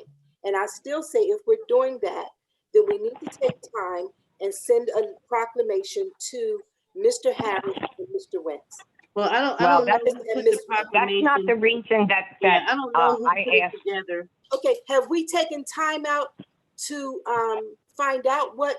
And I still say, if we're doing that, then we need to take time and send a proclamation to Mr. Harris and Mr. Wentz. Well, I don't Well, know that's- who put the That's proclamation. not the reason that Yeah, I don't know who I put it asked. together. Okay, have we taken time out to find out what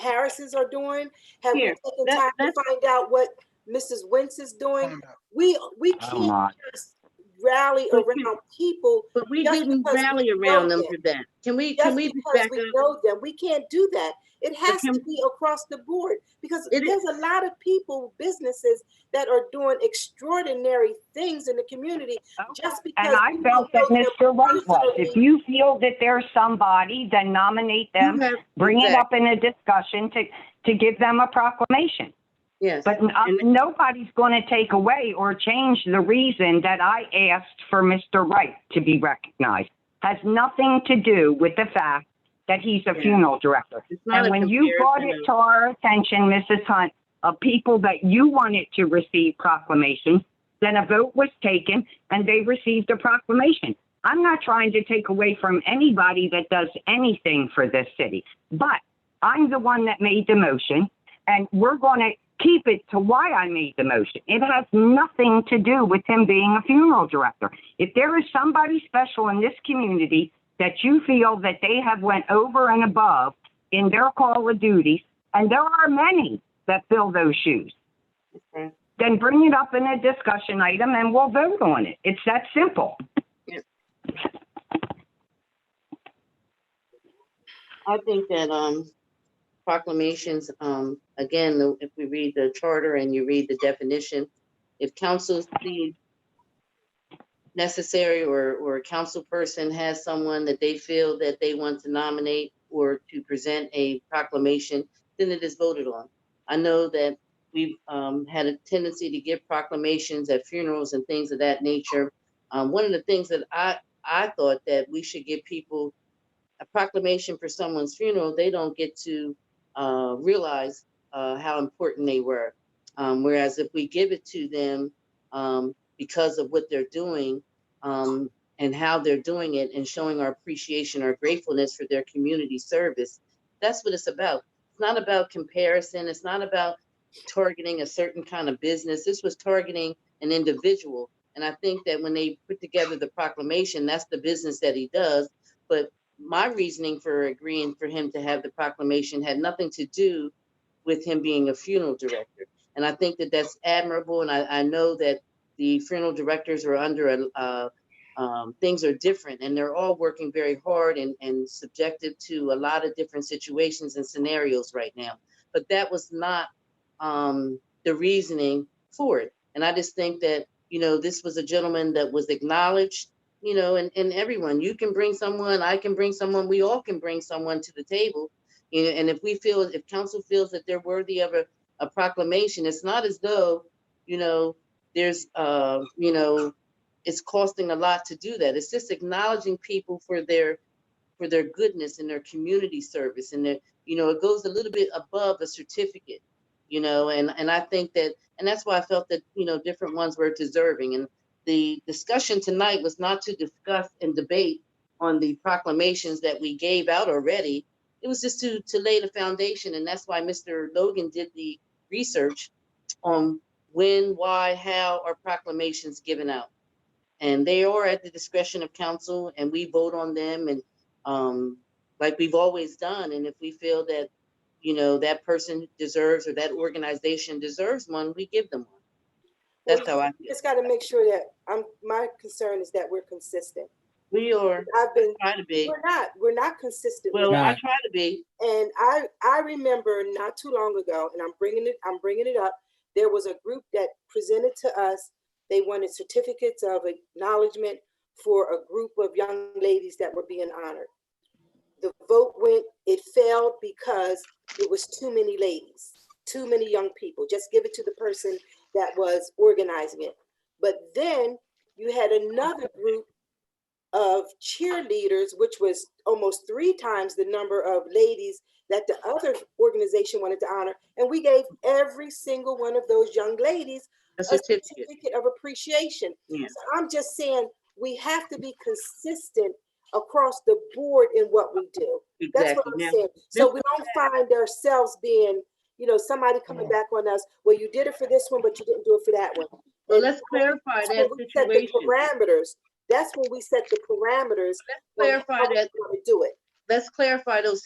Harris's are doing? Have Here, we taken that- time to that's- find out what Mrs. Wentz is doing? Time out. We I'm can't not. just rally But around people But we just didn't because we rally know around them them. for that. Can we just just because back we up? know them. We can't do that. It has can- to be across the board, because It is- there's a lot of people, businesses that are doing extraordinary things in the community just because. And I we felt don't that know them Mr. White was. personally. If you feel that there's somebody, then nominate them, You have- bring it exactly. up in a discussion to give them a proclamation. Yes. But And- nobody's going to take away or change the reason that I asked for Mr. Wright to be recognized. Has nothing to do with the fact that he's a Yeah. funeral director. It's not And a when you brought comparison it to our attention, Mrs. Hunt, of people that you wanted to receive proclamations, then a vote was taken and they received a proclamation. I'm not trying to take away from anybody that does anything for this city, but I'm the one that made the motion, and we're going to keep it to why I made the motion. It has nothing to do with him being a funeral director. If there is somebody special in this community that you feel that they have went over and above in their call of duties, and there are many that fill those shoes, Okay. then bring it up in a discussion item and we'll vote on it. It's that simple. I think that proclamations, again, if we read the charter and you read the definition, if council sees necessary or a council person has someone that they feel that they want to nominate or to present a proclamation, then it is voted on. I know that we've had a tendency to give proclamations at funerals and things of that nature. One of the things that I thought that we should give people a proclamation for someone's funeral, they don't get to realize how important they were. Whereas if we give it to them because of what they're doing and how they're doing it and showing our appreciation, our gratefulness for their community service, that's what it's about. It's not about comparison. It's not about targeting a certain kind of business. This was targeting an individual. And I think that when they put together the proclamation, that's the business that he does. But my reasoning for agreeing for him to have the proclamation had nothing to do with him being a funeral director. And I think that that's admirable. And I know that the funeral directors are under things are different, and they're all working very hard and subjected to a lot of different situations and scenarios right now. But that was not the reasoning for it. And I just think that, this was a gentleman that was acknowledged, and everyone, you can bring someone, I can bring someone, we all can bring someone to the table. And if council feels that they're worthy of a proclamation, it's not as though, there's, it's costing a lot to do that. It's just acknowledging people for their goodness and their community service. And it goes a little bit above a certificate, and I think that, and that's why I felt that, different ones were deserving. And the discussion tonight was not to discuss and debate on the proclamations that we gave out already. It was just to lay the foundation, and that's why Mr. Logan did the research on when, why, how are proclamations given out. And they are at the discretion of council, and we vote on them, and like we've always done. And if we feel that, you know, that person deserves or that organization deserves one, we give them one. That's how I feel. Just got to make sure that my concern is that we're consistent. We are trying to be. We're not consistent. Well, I try to be. And I remember not too long ago, and I'm bringing it up. There was a group that presented to us. They wanted certificates of acknowledgement for a group of young ladies that were being honored. The vote it failed because it was too many ladies, too many young people. Just give it to the person that was organizing it. But then you had another group of cheerleaders, which was almost 3 times the number of ladies that the other organization wanted to honor. And we gave every single one of those young ladies a certificate of appreciation. Yeah. So I'm just saying we have to be consistent across the board in what we do. Exactly. That's what I'm saying. So we don't find ourselves being, you know, somebody coming back on us, well, you did it for this one, but you didn't do it for that one. Well, let's clarify that situation. Set the parameters. That's when we set the parameters. Let's clarify that. Do it. Let's clarify those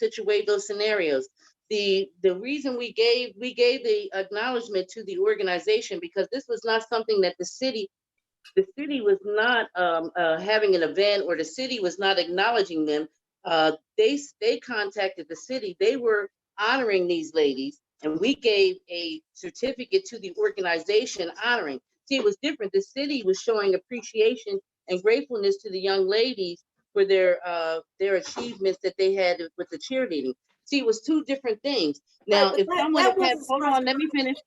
scenarios. The reason we gave the acknowledgement to the organization, because this was not something that the city was not having an event, or the city was not acknowledging them. They contacted the city. They were honoring these ladies, and we gave a certificate to the organization honoring. See, it was different. The city was showing appreciation and gratefulness to the young ladies for their achievements that they had with the cheerleading. See, it was 2 different things. Now, if someone hold on, let me finish.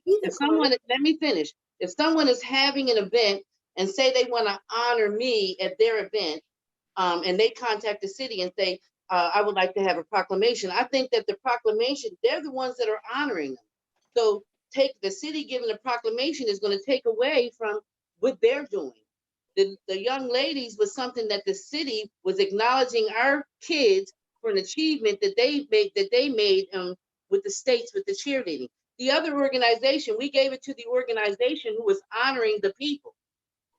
If someone is having an event and say they want to honor me at their event, and they contact the city and say, I would like to have a proclamation. I think that the proclamation, they're the ones that are honoring them. So the city giving a proclamation is going to take away from what they're doing. The young ladies was something that the city was acknowledging our kids for an achievement that they made with the states, with the cheerleading. The other organization, we gave it to the organization who was honoring the people.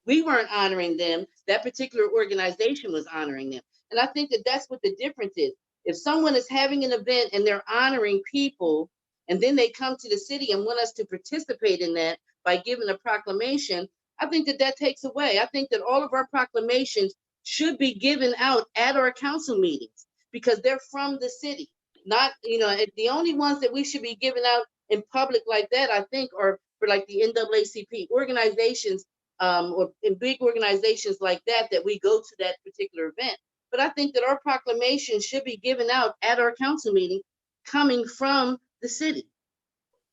We weren't honoring them. That particular organization was honoring them. And I think that that's what the difference is. If someone is having an event and they're honoring people, and then they come to the city and want us to participate in that by giving a proclamation, I think that that takes away. I think that all of our proclamations should be given out at our council meetings, because they're from the city. Not, you know, the only ones that we should be giving out in public like that, I think, are for like the NAACP organizations, or in big organizations like that we go to that particular event. But I think that our proclamation should be given out at our council meeting, coming from the city,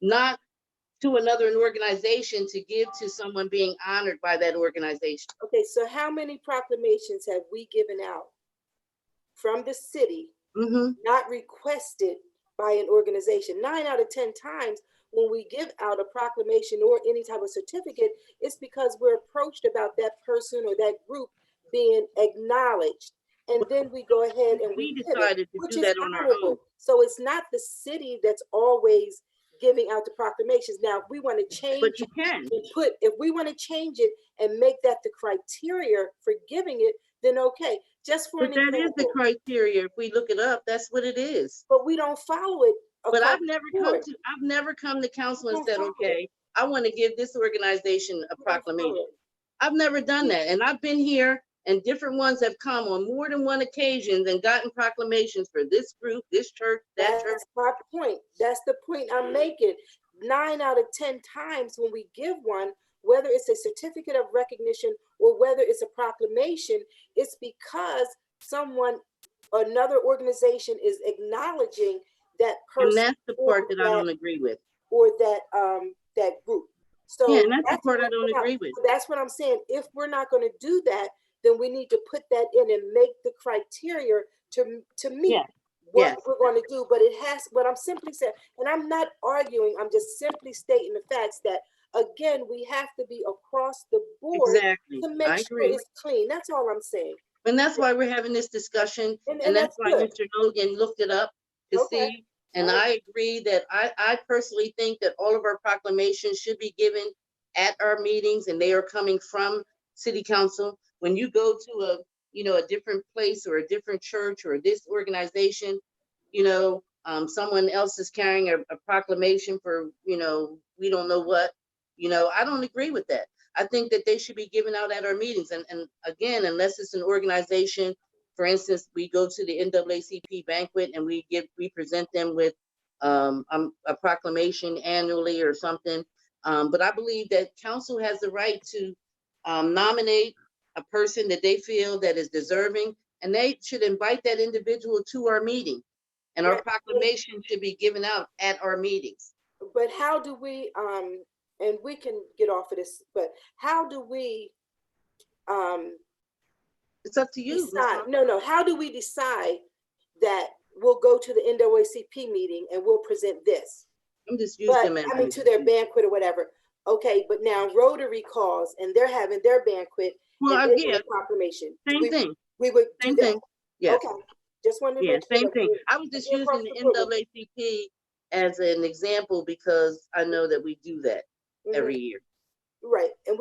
not to another organization to give to someone being honored by that organization. Okay, so how many proclamations have we given out from the city, not requested by an organization? 9 out of 10 times when we give out a proclamation or any type of certificate, it's because we're approached about that person or that group being acknowledged. And then we go ahead and we decided to do that on our own. So it's not the city that's always giving out the proclamations. Now, if we want to change, but you can if we want to change it and make that the criteria for giving it, then okay. Just for but that example, is the criteria. If we look it up, that's what it is. But we don't follow it. But I've never come to council and said, okay, I want to give this organization a proclamation. I've never done that, and I've been here, and different ones have come on more than one occasion and gotten proclamations for this group, this church, that church. That's my point. That's the point I'm making. 9 out of 10 times when we give one, whether it's a certificate of recognition or whether it's a proclamation, it's because another organization is acknowledging that person. And that's the part that I don't agree with. Or that group. So yeah, and that's the part I don't agree with. So that's what I'm saying. If we're not going to do that, then we need to put that in and make the criteria to meet what we're going to do. But it has, what I'm simply saying, and I'm not arguing, I'm just simply stating the facts that again, we have to be across the board Exactly. to make I sure agree. it's clean. That's all I'm saying. And that's why we're having this discussion. And And that's that's why good. Mr. Logan looked it up to Okay. see. And All I agree that I personally think that all of our proclamations should be given at our meetings, and they are coming from city council. When you go to a different place or a different church or this organization, someone else is carrying a proclamation for, we don't know what, I don't agree with that. I think that they should be given out at our meetings. And again, unless it's an organization, for instance, we go to the NAACP banquet and we present them with a proclamation annually or something. But I believe that council has the right to nominate a person that they feel that is deserving, and they should invite that individual to our meeting. And our Right. proclamation should be given out at our meetings. But how do we, and we can get off of this, but how do we It's up to you. decide? No, how do we decide that we'll go to the NAACP meeting and we'll present this? I'm just using them as. To their banquet or whatever. Okay, but now Rotary calls and they're having their banquet. Well, and they do yeah, a proclamation. same thing. We would do Same that. thing. Yes. Okay, just wanted to Yeah, make sure same that thing. we're- I was just we're using across the the board. NAACP as an example because I know that we do that Mhm. every year. Right, and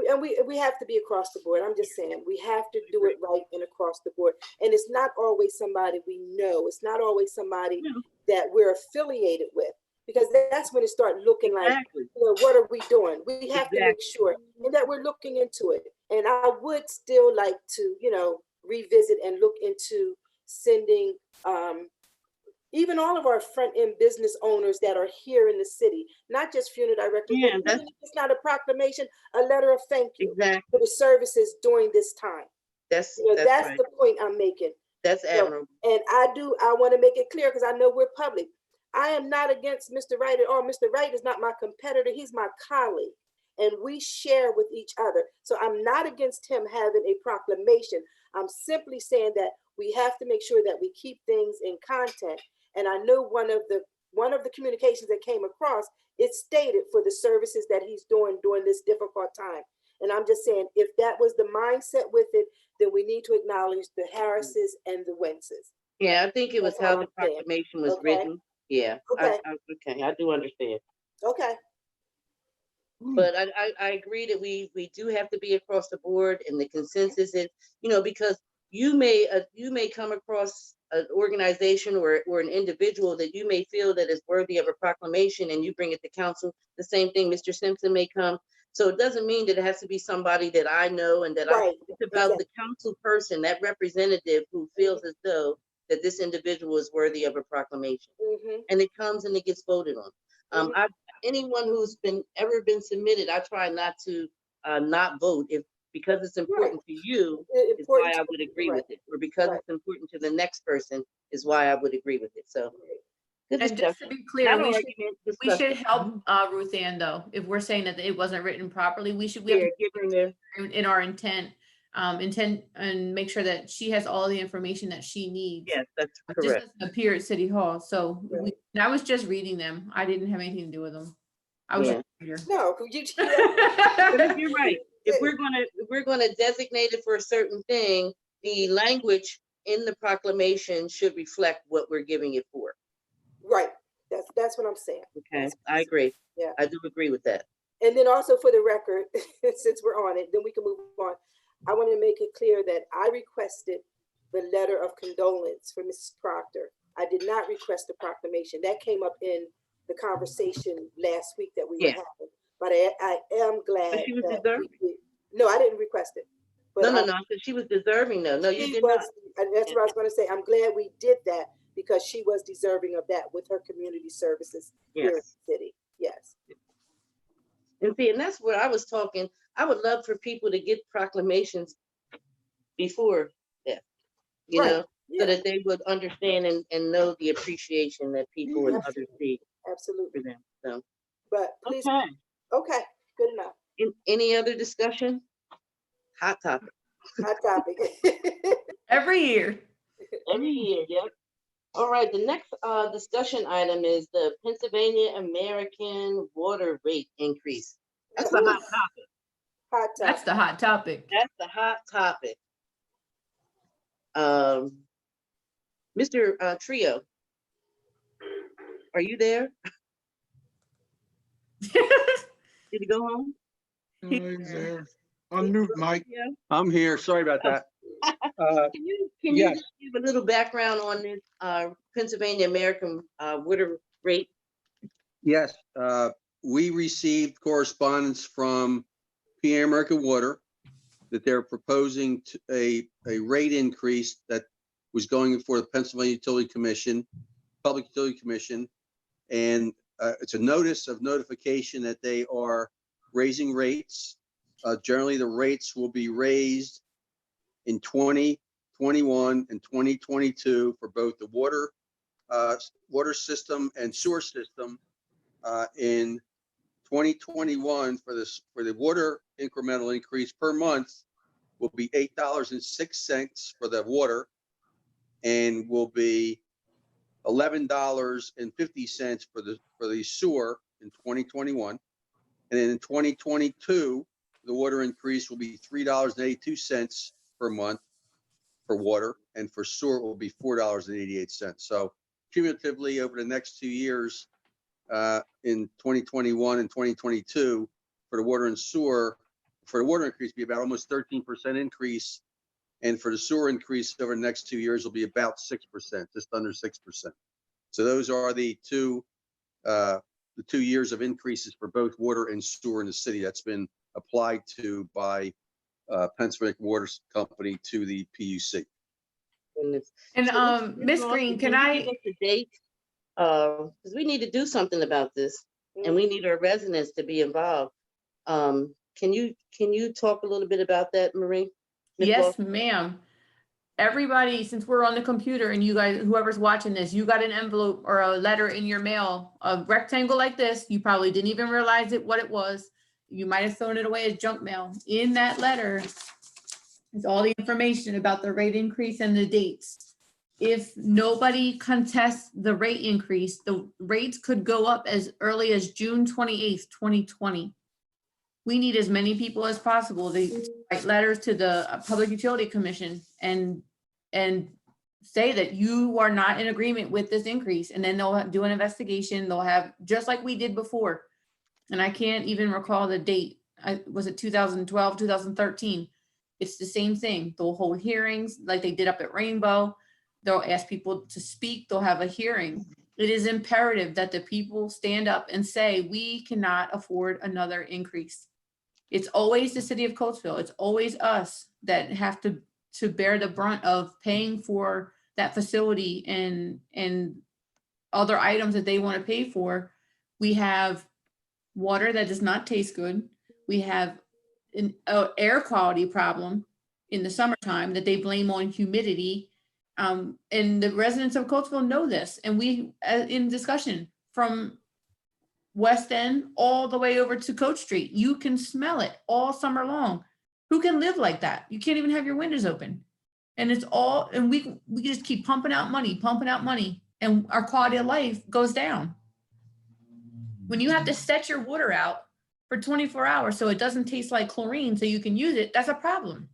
we have to be across the board. I'm just saying, we have to do it right and across the board. And it's not always somebody we know. It's not always somebody No. that we're affiliated with, because that's when it starts looking like, Exactly. what are we doing? We have to make sure and that we're looking into it. And I would still like to, revisit and look into sending even all of our front-end business owners that are here in the city, not just funeral directors, Yeah, but even if it's not a proclamation, a letter of thank you Exactly. for the services during this time. That's That's right. the point I'm making. That's admirable. And I want to make it clear because I know we're public. I am not against Mr. Wright at all. Mr. Wright is not my competitor. He's my colleague. And we share with each other. So I'm not against him having a proclamation. I'm simply saying that we have to make sure that we keep things in content. And I know one of the communications that came across, it stated for the services that he's doing during this difficult time. And I'm just saying, if that was the mindset with it, then we need to acknowledge the Harrises and the Wentzes. Yeah, I think it was That's how all the I'm saying. proclamation was Okay. written. Yeah. Okay. Okay, I do understand. Okay. But I agree that we do have to be across the board, and the consensus is, because you may come across an organization or an individual that you may feel that is worthy of a proclamation, and you bring it to council. The same thing, Mr. Simpson may come. So it doesn't mean that it has to be somebody that I know and that Right. it's about the council person, that representative who feels as though that this individual is worthy of a proclamation. Mm-hmm. And it comes and it gets voted on. Anyone who's ever been submitted, I try not to not vote because it's important to you is why I would agree with it, or because it's important to the next person is why I would agree with it. So good And just to discussion. be clear, Not we an should, argument, we discussion. should help Ruth Ann though. If we're saying that it wasn't written properly, we have Yeah, to give her the in our intent and make sure that she has all the information that she needs. yes, that's It just correct. doesn't appear at City Hall. So and I was just reading them. I didn't have anything to do with them. I was Yeah. just a reader. No, But you're right. If we're gonna designate it for a certain thing, the language in the proclamation should reflect what we're giving it for. Right. That's what I'm saying. Okay, I agree. Yeah. I do agree with that. And then also for the record, since we're on it, then we can move on. I want to make it clear that I requested the letter of condolence for Mrs. Proctor. I did not request a proclamation. That came up in the conversation last week that we were having. But I am glad But she was that deserving. no, I didn't request it. But No, I said she was deserving though. No, you she did was, not. and that's what I was going to say. I'm glad we did that because she was deserving of that with her community services here in the city. Yes. And see, and that's where I was talking. I would love for people to get proclamations before that, you know, so that they would understand and know the appreciation that people and others see Absolutely. for them. So, But please, okay. Okay, good enough. Any other discussion? Hot topic. Hot topic. Every year. Every year, yep. All right, the next discussion item is the Pennsylvania American water rate increase. That's the hot topic. Hot That's topic. the hot topic. That's the hot topic. Mr. Trio, are you there? Did he go home? Oh, he's there. Unmute, Mike. Yeah. I'm here. Sorry about that. Can you Yes. just give a little background on this Pennsylvania American water rate? Yes, we received correspondence from PA American Water that they're proposing a rate increase that was going for the Pennsylvania Utility Commission, Public Utility Commission. And it's a notice of notification that they are raising rates. Generally, the rates will be raised in 2021 and 2022 for both the water system and sewer system. In 2021 for the water incremental increase per month will be $8.06 for the water, and will be $11.50 for the sewer in 2021. And then in 2022, the water increase will be $3.82 per month for water, and for sewer it will be $4.88. So cumulatively over the next 2 years, in 2021 and 2022, for the water and sewer, for the water increase be about almost 13% increase, and for the sewer increase over the next 2 years will be about 6%, just under 6%. So those are the two years of increases for both water and sewer in the city that's been applied to by Pennsylvania Water Company to the PUC. And So, Miss Lawson, Green, can you I? give us a date? Because we need to do something about this, and we need our residents to be involved. Can you talk a little bit about that, Marie? Ms. Yes, Lawson? ma'am. Everybody, since we're on the computer and you guys, whoever's watching this, you got an envelope or a letter in your mail, a rectangle like this. You probably didn't even realize what it was. You might have thrown it away as junk mail. In that letter is all the information about the rate increase and the dates. If nobody contests the rate increase, the rates could go up as early as June 28th, 2020. We need as many people as possible to write letters to the Public Utility Commission and say that you are not in agreement with this increase. And then they'll do an investigation. They'll have, just like we did before. And I can't even recall the date. Was it 2012, 2013? It's the same thing. They'll hold hearings like they did up at Rainbow. They'll ask people to speak. They'll have a hearing. It is imperative that the people stand up and say, we cannot afford another increase. It's always the city of Coatesville. It's always us that have to bear the brunt of paying for that facility and other items that they want to pay for. We have water that does not taste good. We have an air quality problem in the summertime that they blame on humidity. And the residents of Coatesville know this. And we, in discussion from West End all the way over to Coach Street, you can smell it all summer long. Who can live like that? You can't even have your windows open. And it's all, and we just keep pumping out money, and our quality of life goes down. When you have to set your water out for 24 hours so it doesn't taste like chlorine so you can use it, that's a problem.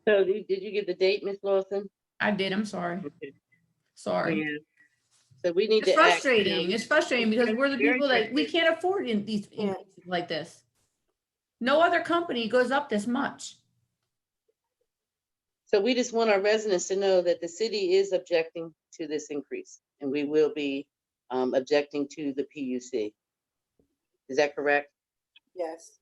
So did you give the date, Ms. Lawson? I did, I'm sorry. Okay. Sorry. Yeah. So we need It's to act frustrating. now. It's frustrating because we're the Very people that we can't afford these Yeah. increases like this. No other company goes up this much. So we just want our residents to know that the city is objecting to this increase, and we will be objecting to the PUC. Is that correct? Yes.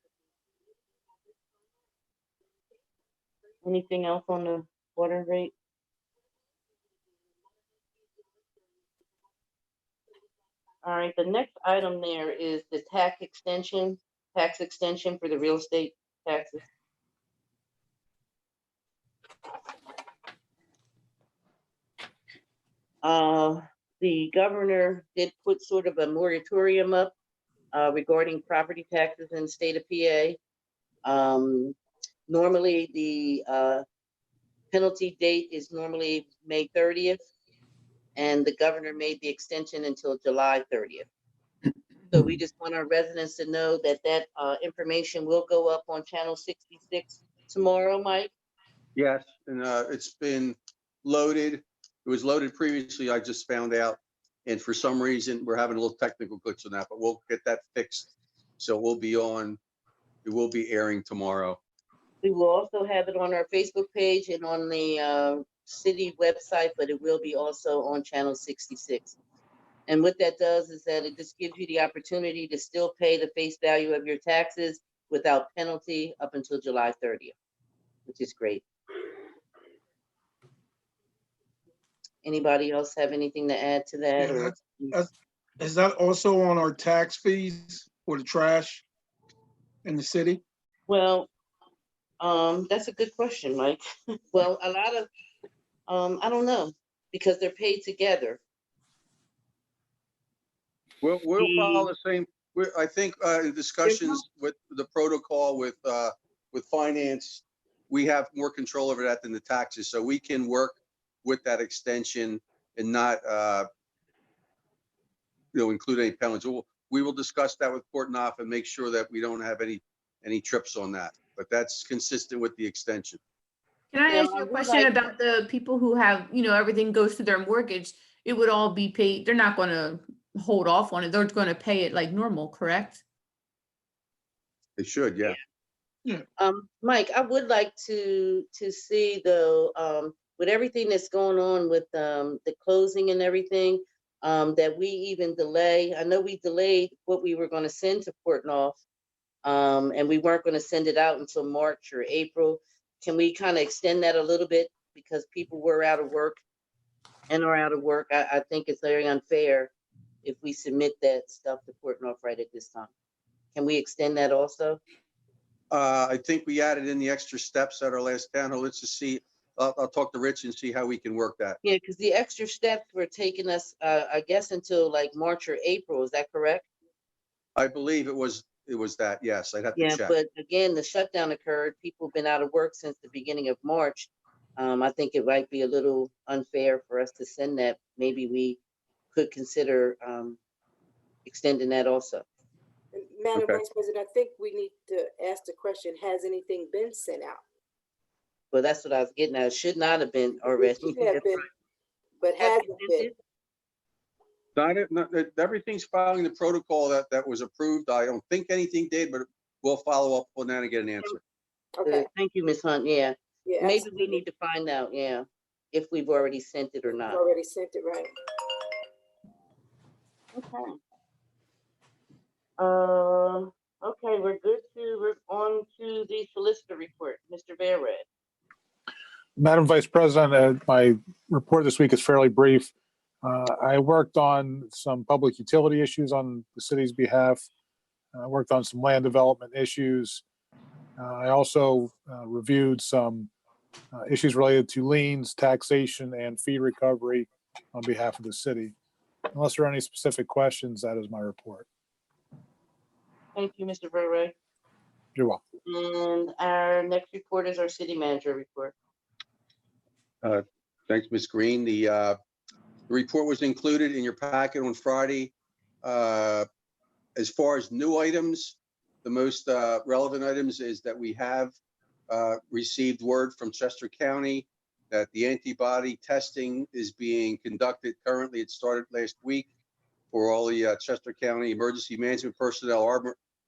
Anything else on the water rate? All right, the next item there is the tax extension for the real estate taxes. The governor did put sort of a moratorium up regarding property taxes in the state of PA. Normally, the penalty date is normally May 30th, and the governor made the extension until July 30th. So we just want our residents to know that that information will go up on Channel 66 tomorrow, Mike. Yes, and it's been loaded. It was loaded previously, I just found out. And for some reason, we're having a little technical glitch on that, but we'll get that fixed. So it will be airing tomorrow. We will also have it on our Facebook page and on the city website, but it will be also on Channel 66. And what that does is that it just gives you the opportunity to still pay the face value of your taxes without penalty up until July 30th, which is great. Anybody else have anything to add to that? Yeah, Or Is that also on our tax fees for the trash in the city? well, that's a good question, Mike. Well, a lot of, I don't know, because they're paid together. We'll follow the same, I think in discussions with the protocol with finance, we have more control over that than the taxes. So we can work with that extension and not, include any penalties. We will discuss that with Port Neuf and make sure that we don't have any trips on that. But that's consistent with the extension. Can I Yeah, ask you I a would question like- about the people who have, everything goes through their mortgage? It would all be paid. They're not going to hold off on it. They're going to pay it like normal, correct? They should, yeah. Mike, I would like to see though, with everything that's going on with the closing and everything, that we even delay. I know we delayed what we were going to send to Port Neuf, and we weren't going to send it out until March or April. Can we kind of extend that a little bit because people were out of work and are out of work? I think it's very unfair if we submit that stuff to Port Neuf right at this time. Can we extend that also? I think we added in the extra steps at our last town hall. Let's just see. I'll talk to Rich and see how we can work that. Yeah, because the extra steps were taking us, I guess, until like March or April. Is that correct? I believe it was that. Yes, I'd have to Yeah, check. but again, the shutdown occurred. People have been out of work since the beginning of March. I think it might be a little unfair for us to send that. Maybe we could consider extending that also. And Madam Okay. Vice President, I think we need to ask the question, has anything been sent out? But that's what I was getting at. It should not have been already. It should have been, but Have hasn't you been. Everything's following the protocol that was approved. I don't think anything did, but we'll follow up on that and get an answer. Okay, Thank you, Ms. Hunt. Yeah, yeah, maybe we absolutely. need to find out, yeah, if we've already sent it or We've not. already sent it, right? Okay. Okay, we're on to the solicitor report, Mr. Bearred. Madam Vice President, my report this week is fairly brief. I worked on some public utility issues on the city's behalf. I worked on some land development issues. I also reviewed some issues related to liens, taxation, and fee recovery on behalf of the city. Unless there are any specific questions, that is my report. Thank you, Mr. Bearred. You're welcome. And our next report is our city manager report. Thanks, Ms. Green. The report was included in your packet on Friday. As far as new items, the most relevant items is that we have received word from Chester County that the antibody testing is being conducted currently. It started last week for all the Chester County emergency management personnel,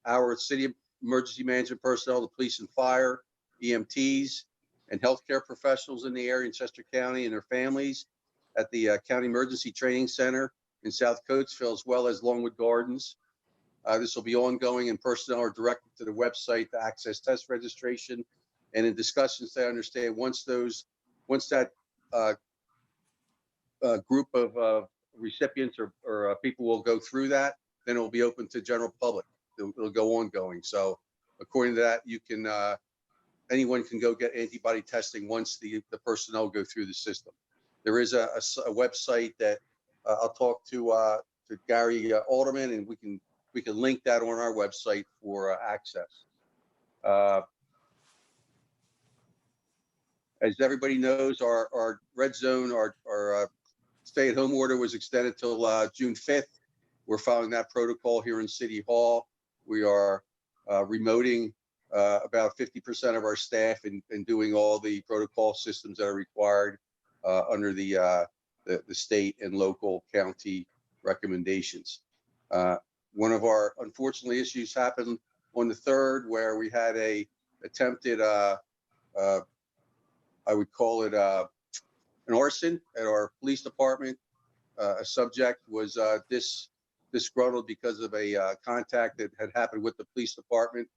our city emergency management personnel, the police and fire, EMTs, and healthcare professionals in the area in Chester County and their families at the County Emergency Training Center in South Coatesville, as well as Longwood Gardens. This will be ongoing, and personnel are directed to the website to access test registration. And in discussions, I understand once that group of recipients or people will go through that, then it will be open to general public. It'll go ongoing. So according to that, you can anyone can go get antibody testing once the personnel go through the system. There is a website that I'll talk to Gary Alderman, and we can link that on our website for access. As everybody knows, our red zone, our stay-at-home order was extended till June 5th. We're following that protocol here in City Hall. We are remoting about 50% of our staff and doing all the protocol systems that are required under the state and local county recommendations. One of our unfortunately issues happened on the 3rd, where we had a attempted, I would call it an arson at our police department. A subject was disgruntled because of a contact that had happened with the police department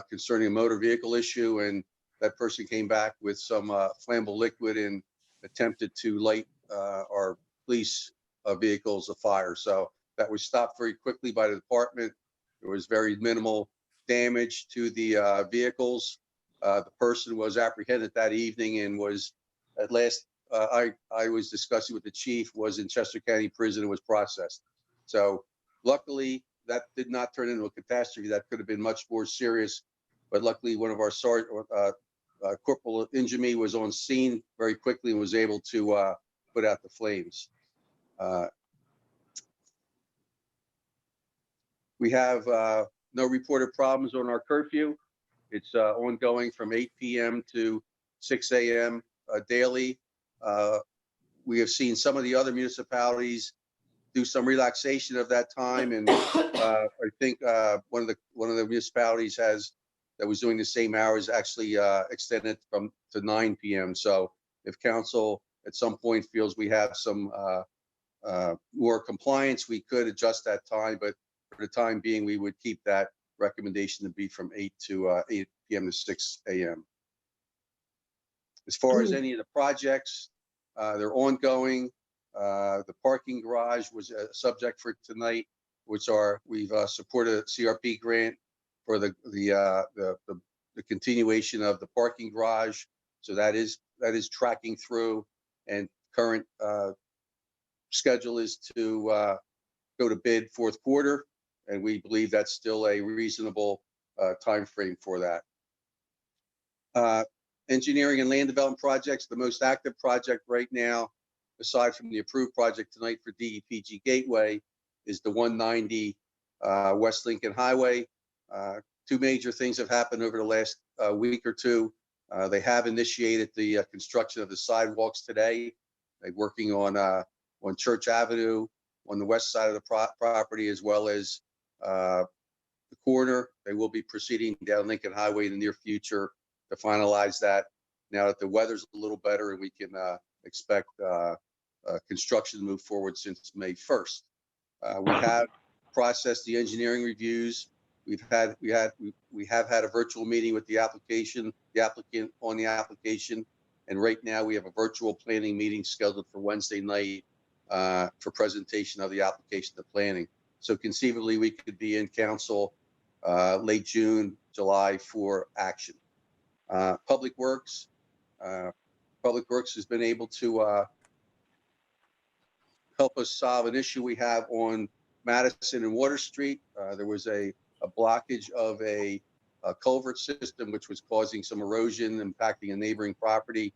concerning a motor vehicle issue, and that person came back with some flammable liquid and attempted to light our police vehicles afire. So that was stopped very quickly by the department. There was very minimal damage to the vehicles. The person was apprehended that evening and was at last, I was discussing with the chief, was in Chester County Prison and was processed. So luckily that did not turn into a catastrophe. That could have been much more serious, but luckily one of our Corporal Injimi was on scene very quickly and was able to put out the flames. We have no reported problems on our curfew. It's ongoing from 8 p.m. to 6 a.m. Daily. We have seen some of the other municipalities do some relaxation of that time, and I think one of the municipalities that was doing the same hours actually extended to 9 p.m. So if council at some point feels we have some more compliance, we could adjust that time, but for the time being, we would keep that recommendation to be from 8 p.m. to 6 a.m. As far as any of the projects, they're ongoing. The parking garage was a subject for tonight, which we've supported a CRP grant for the continuation of the parking garage. So that is tracking through, and current schedule is to go to bid 4th quarter, and we believe that's still a reasonable time frame for that. Engineering and land development projects, the most active project right now, aside from the approved project tonight for DEPG Gateway, is the 190 West Lincoln Highway. 2 major things have happened over the last week or two. They have initiated the construction of the sidewalks today. They're working on Church Avenue on the west side of the property, as well as the corner. They will be proceeding down Lincoln Highway in the near future to finalize that, now that the weather's a little better and we can expect construction to move forward since May 1st. We have processed the engineering reviews. We have had a virtual meeting with the applicant on the application, and right now we have a virtual planning meeting scheduled for Wednesday night for presentation of the application to planning. So conceivably, we could be in council late June, July for action. Public Works has been able to help us solve an issue we have on Madison and Water Street. There was a blockage of a culvert system, which was causing some erosion, impacting a neighboring property.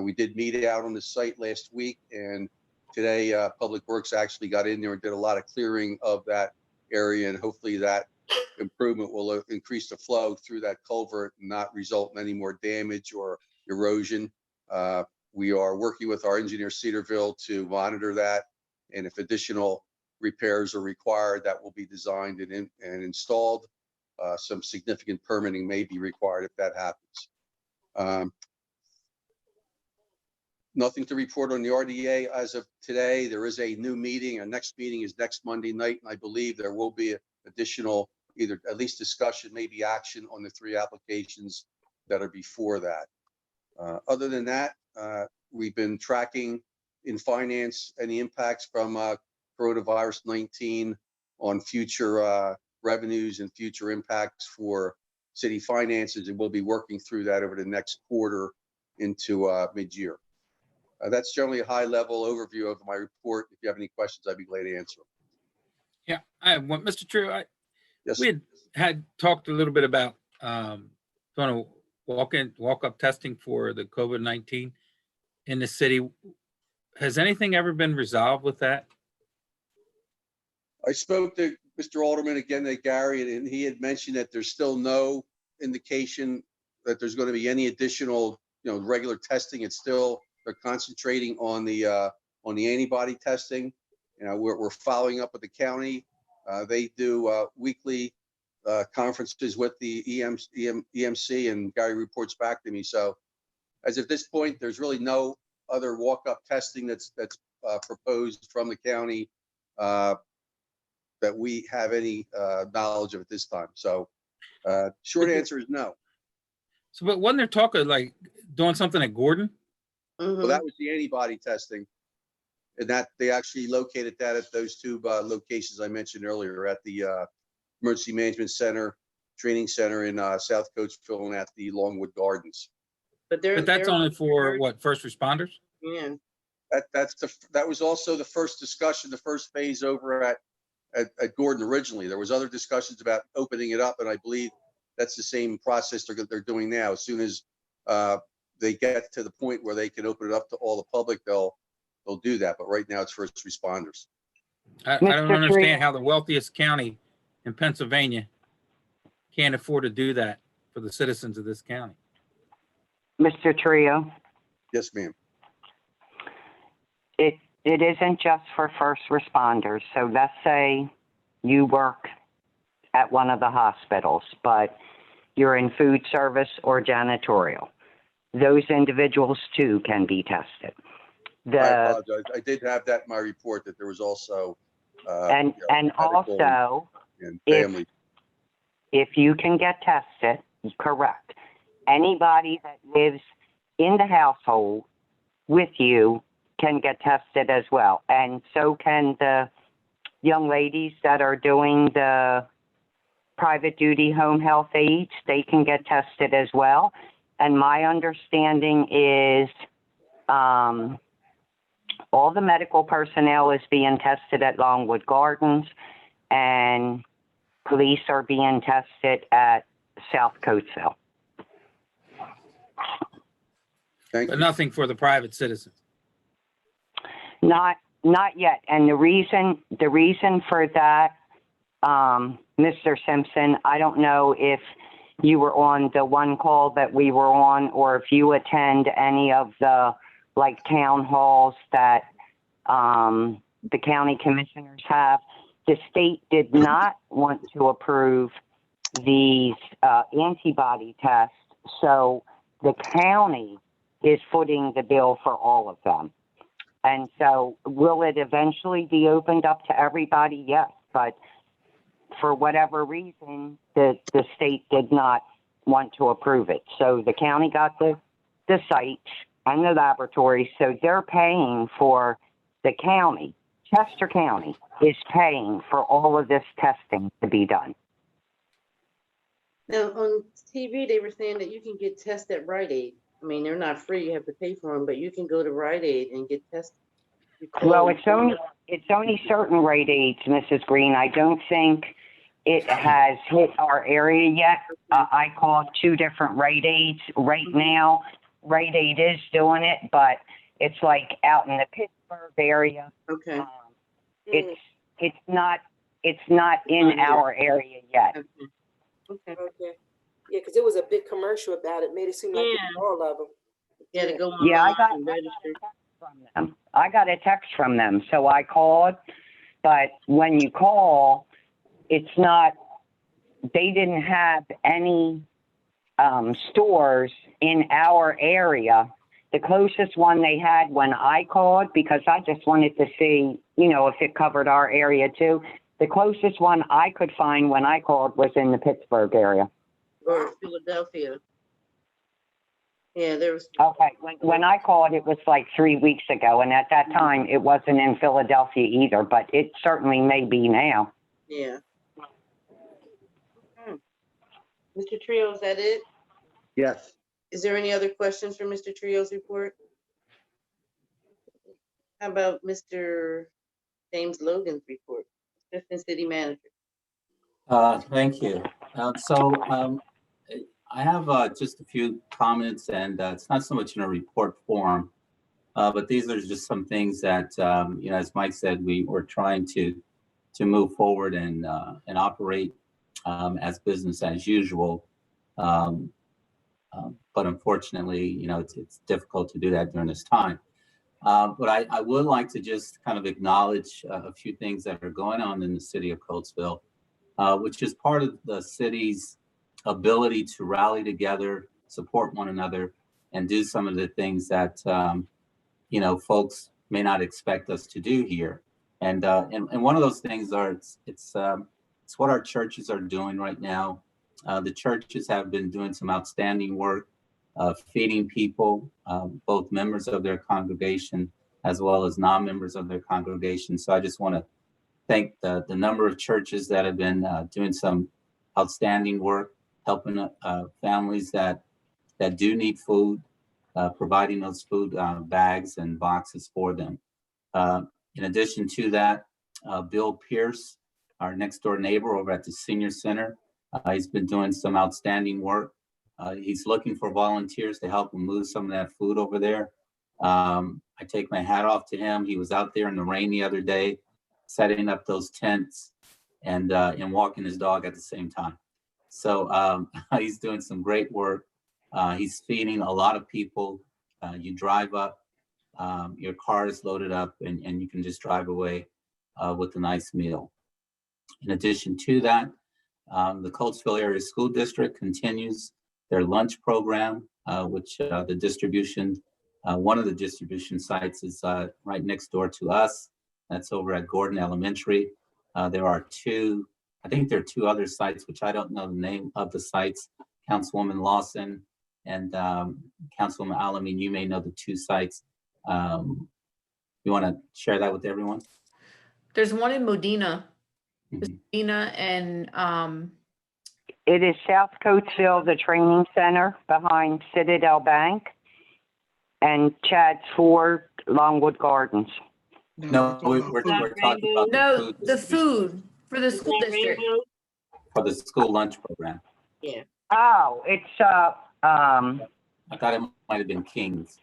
We did meet out on the site last week, and today Public Works actually got in there and did a lot of clearing of that area, and hopefully that improvement will increase the flow through that culvert and not result in any more damage or erosion. We are working with our engineer Cedarville to monitor that, and if additional repairs are required, that will be designed and installed. Some significant permitting may be required if that happens. Nothing to report on the RDA as of today. There is a new meeting. Our next meeting is next Monday night, and I believe there will be additional, either at least discussion, maybe action on the 3 applications that are before that. Other than that, we've been tracking in finance any impacts from coronavirus 19 on future revenues and future impacts for city finances, and we'll be working through that over the next quarter into mid-year. That's generally a high-level overview of my report. If you have any questions, I'd be glad to answer them. Yeah, I have one, Mr. True. Yes. We had talked a little bit about going to walk-up testing for the COVID-19 in the city. Has anything ever been resolved with that? I spoke to Mr. Alderman again, at Gary, and he had mentioned that there's still no indication that there's going to be any additional, regular testing. It's still, they're concentrating on the antibody testing. We're following up with the county. They do weekly conferences with the EMC, and Gary reports back to me. So as of this point, there's really no other walk-up testing that's proposed from the county that we have any knowledge of at this time. So short answer is no. So, but wasn't there talk of like doing something at Gordon? Well, that was the antibody testing. And that they actually located that at those two locations I mentioned earlier, at the Emergency Management Center, Training Center in South Coatesville, and at the Longwood Gardens. But That's only for what, first responders? Yeah. That was also the first discussion, the first phase over at Gordon originally. There was other discussions about opening it up, and I believe that's the same process they're doing now. As soon as they get to the point where they can open it up to all the public, they'll do that. But right now it's first responders. I don't understand how the wealthiest county in Pennsylvania can't afford to do that for the citizens of this county. Mr. Trio, Yes, ma'am. it isn't just for first responders. So let's say you work at one of the hospitals, but you're in food service or janitorial. Those individuals too can be tested. I apologize. I did have that in my report, that there was also and medical also, and family. if you can get tested, correct. Anybody that lives in the household with you can get tested as well. And so can the young ladies that are doing the private duty home health aides. They can get tested as well. And my understanding is all the medical personnel is being tested at Longwood Gardens, and police are being tested at South Coatesville. Thank But you. nothing for the private citizens. Not yet. And the reason for that, Mr. Simpson, I don't know if you were on the one call that we were on, or if you attend any of the town halls that the county commissioners have. The state did not want to approve these antibody tests, so the county is footing the bill for all of them. And so will it eventually be opened up to everybody? Yes, but for whatever reason, the state did not want to approve it. So the county got the sites and the laboratories, so they're paying for the county. Chester County is paying for all of this testing to be done. Now, on TV, they were saying that you can get tested at Rite Aid. I mean, they're not free, you have to pay for them, but you can go to Rite Aid and get tested. Well, it's only certain Rite Aids, Mrs. Green. I don't think it has hit our area yet. I called 2 different Rite Aids right now. Rite Aid is doing it, but it's out in the Pittsburgh area. Okay. It's not in our area yet. Okay. Okay. Yeah, because it was a big commercial about it. Made it seem like it was all of them. You had to go Yeah, online and register. I got a text from them, so I called. But when you call, it's not. They didn't have any stores in our area. The closest one they had when I called, because I just wanted to see, if it covered our area too. The closest one I could find when I called was in the Pittsburgh area. Or Philadelphia. Yeah, there was. Okay, when I called, it was 3 weeks ago, and at that time, it wasn't in Philadelphia either, but it certainly may be now. Yeah. Mr. Trio, is that it? Yes. Is there any other questions for Mr. Trio's report? How about Mr. James Logan's report, Assistant City Manager? Thank you. I have just a few comments, and it's not so much in a report form, but these are just some things that, as Mike said, we were trying to move forward and operate as business as usual. But unfortunately, it's difficult to do that during this time. But I would like to just kind of acknowledge a few things that are going on in the city of Coatesville, which is part of the city's ability to rally together, support one another, and do some of the things that folks may not expect us to do here. And one of those things are it's what our churches are doing right now. The churches have been doing some outstanding work, feeding people, both members of their congregation as well as non-members of their congregation. So I just want to thank the number of churches that have been doing some outstanding work, helping families that do need food, providing those food bags and boxes for them. In addition to that, Bill Pierce, our next door neighbor over at the senior center, he's been doing some outstanding work. He's looking for volunteers to help him move some of that food over there. I take my hat off to him. He was out there in the rain the other day, setting up those tents and walking his dog at the same time. So he's doing some great work. He's feeding a lot of people. You drive up, your car is loaded up, and you can just drive away with a nice meal. In addition to that, the Coatesville Area School District continues their lunch program, which the distribution, one of the distribution sites is right next door to us. That's over at Gordon Elementary. There are two other sites, which I don't know the name of the sites. Councilwoman Lawson and Councilwoman Alameen, you may know the two sites. You want to share that with everyone? There's one in Modena. Mhm. Modena and It is South Coatesville, the training center behind Citadel Bank, and Chad's Ford, Longwood Gardens. No, we're talking about no, the distribution food for the school district. for the school lunch program. Oh, it's, I thought it might have been King's.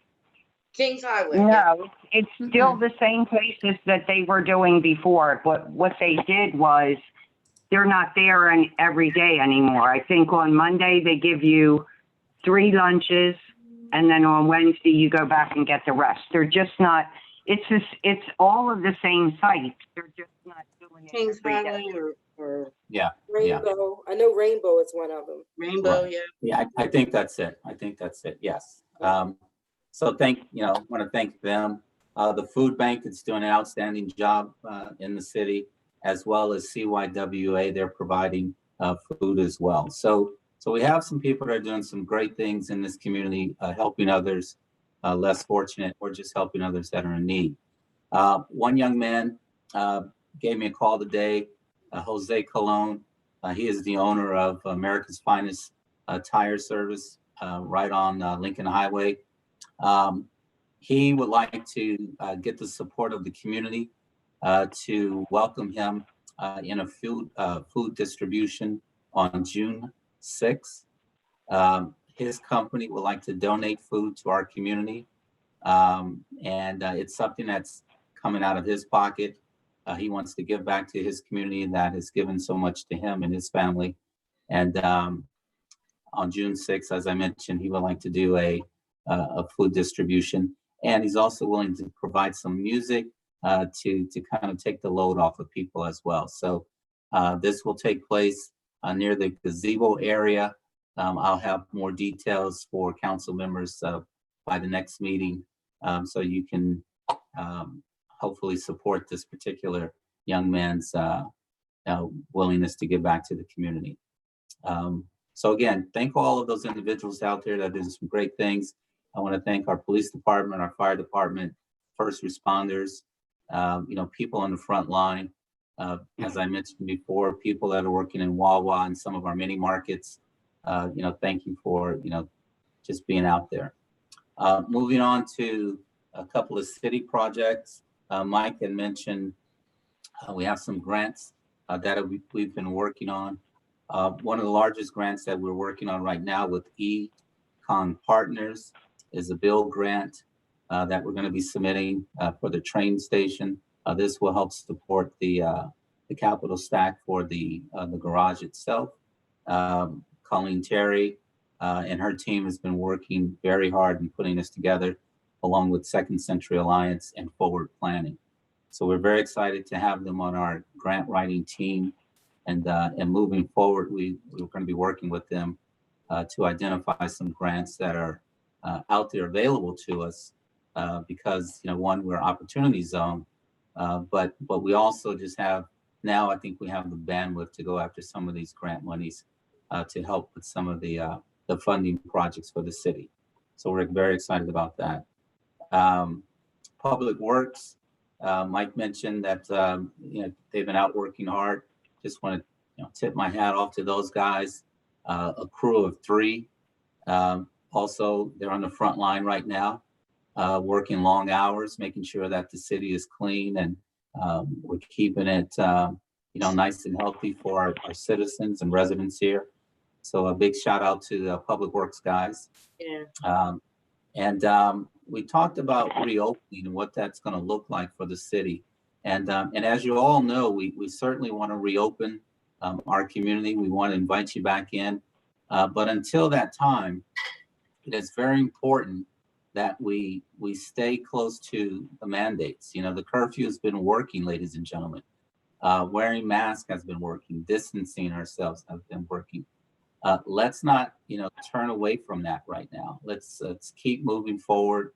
Kings Highway. no, it's still the same places that they were doing before, but what they did was they're not there every day anymore. I think on Monday they give you 3 lunches, and then on Wednesday you go back and get the rest. They're just not, it's all of the same sites. They're just not doing it Kings every day. Highway or Yeah, Rainbow. I know Rainbow is one of them. Rainbow, Right. yeah. yeah, I think that's it. Yes. So want to thank them. The food bank is doing an outstanding job in the city, as well as CYWA. They're providing food as well. So we have some people that are doing some great things in this community, helping others less fortunate, or just helping others that are in need. One young man gave me a call today, Jose Colon. He is the owner of America's Finest Tire Service right on Lincoln Highway. He would like to get the support of the community to welcome him in a food distribution on June 6th. His company would like to donate food to our community, and it's something that's coming out of his pocket. He wants to give back to his community that has given so much to him and his family. And on June 6th, as I mentioned, he would like to do a food distribution. And he's also willing to provide some music to kind of take the load off of people as well. So this will take place near the gazebo area. I'll have more details for council members by the next meeting, so you can hopefully support this particular young man's willingness to give back to the community. So again, thank all of those individuals out there that do some great things. I want to thank our police department, our fire department, first responders, people on the front line. As I mentioned before, people that are working in Wawa and some of our mini markets. Thank you for, just being out there. Moving on to a couple of city projects. Mike had mentioned we have some grants that we've been working on. One of the largest grants that we're working on right now with Econ Partners is a bill grant that we're going to be submitting for the train station. This will help support the capital stack for the garage itself. Colleen Terry and her team has been working very hard in putting this together, along with Second Century Alliance and Forward Planning. So we're very excited to have them on our grant writing team. And moving forward, we're going to be working with them to identify some grants that are out there available to us because, one, we're opportunity zone, but we also just have, now I think we have the bandwidth to go after some of these grant monies to help with some of the funding projects for the city. So we're very excited about that. Public Works, Mike mentioned that they've been out working hard. Just want to tip my hat off to those guys. A crew of 3. Also, they're on the front line right now, working long hours, making sure that the city is clean and we're keeping it nice and healthy for our citizens and residents here. So a big shout out to the Public Works guys. Yeah. We talked about reopening and what that's going to look like for the city. And as you all know, we certainly want to reopen our community. We want to invite you back in. But until that time, it is very important that we stay close to the mandates. The curfew has been working, ladies and gentlemen. Wearing masks has been working. Distancing ourselves has been working. Let's not, turn away from that right now. Let's keep moving forward.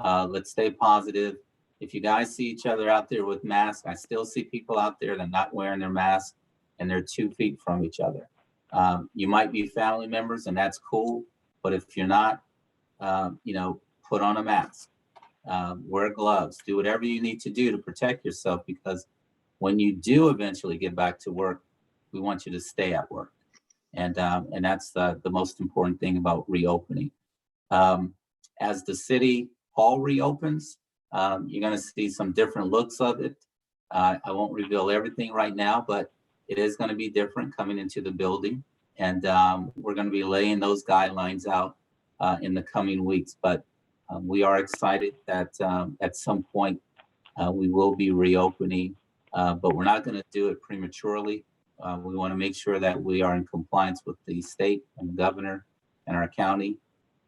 Let's stay positive. If you guys see each other out there with masks, I still see people out there that are not wearing their mask and they're 2 feet from each other. You might be family members and that's cool, but if you're not, put on a mask, wear gloves, do whatever you need to do to protect yourself, because when you do eventually get back to work, we want you to stay at work. And that's the most important thing about reopening. As the city hall reopens, you're going to see some different looks of it. I won't reveal everything right now, but it is going to be different coming into the building. And we're going to be laying those guidelines out in the coming weeks. But we are excited that at some point we will be reopening, but we're not going to do it prematurely. We want to make sure that we are in compliance with the state and the governor and our county,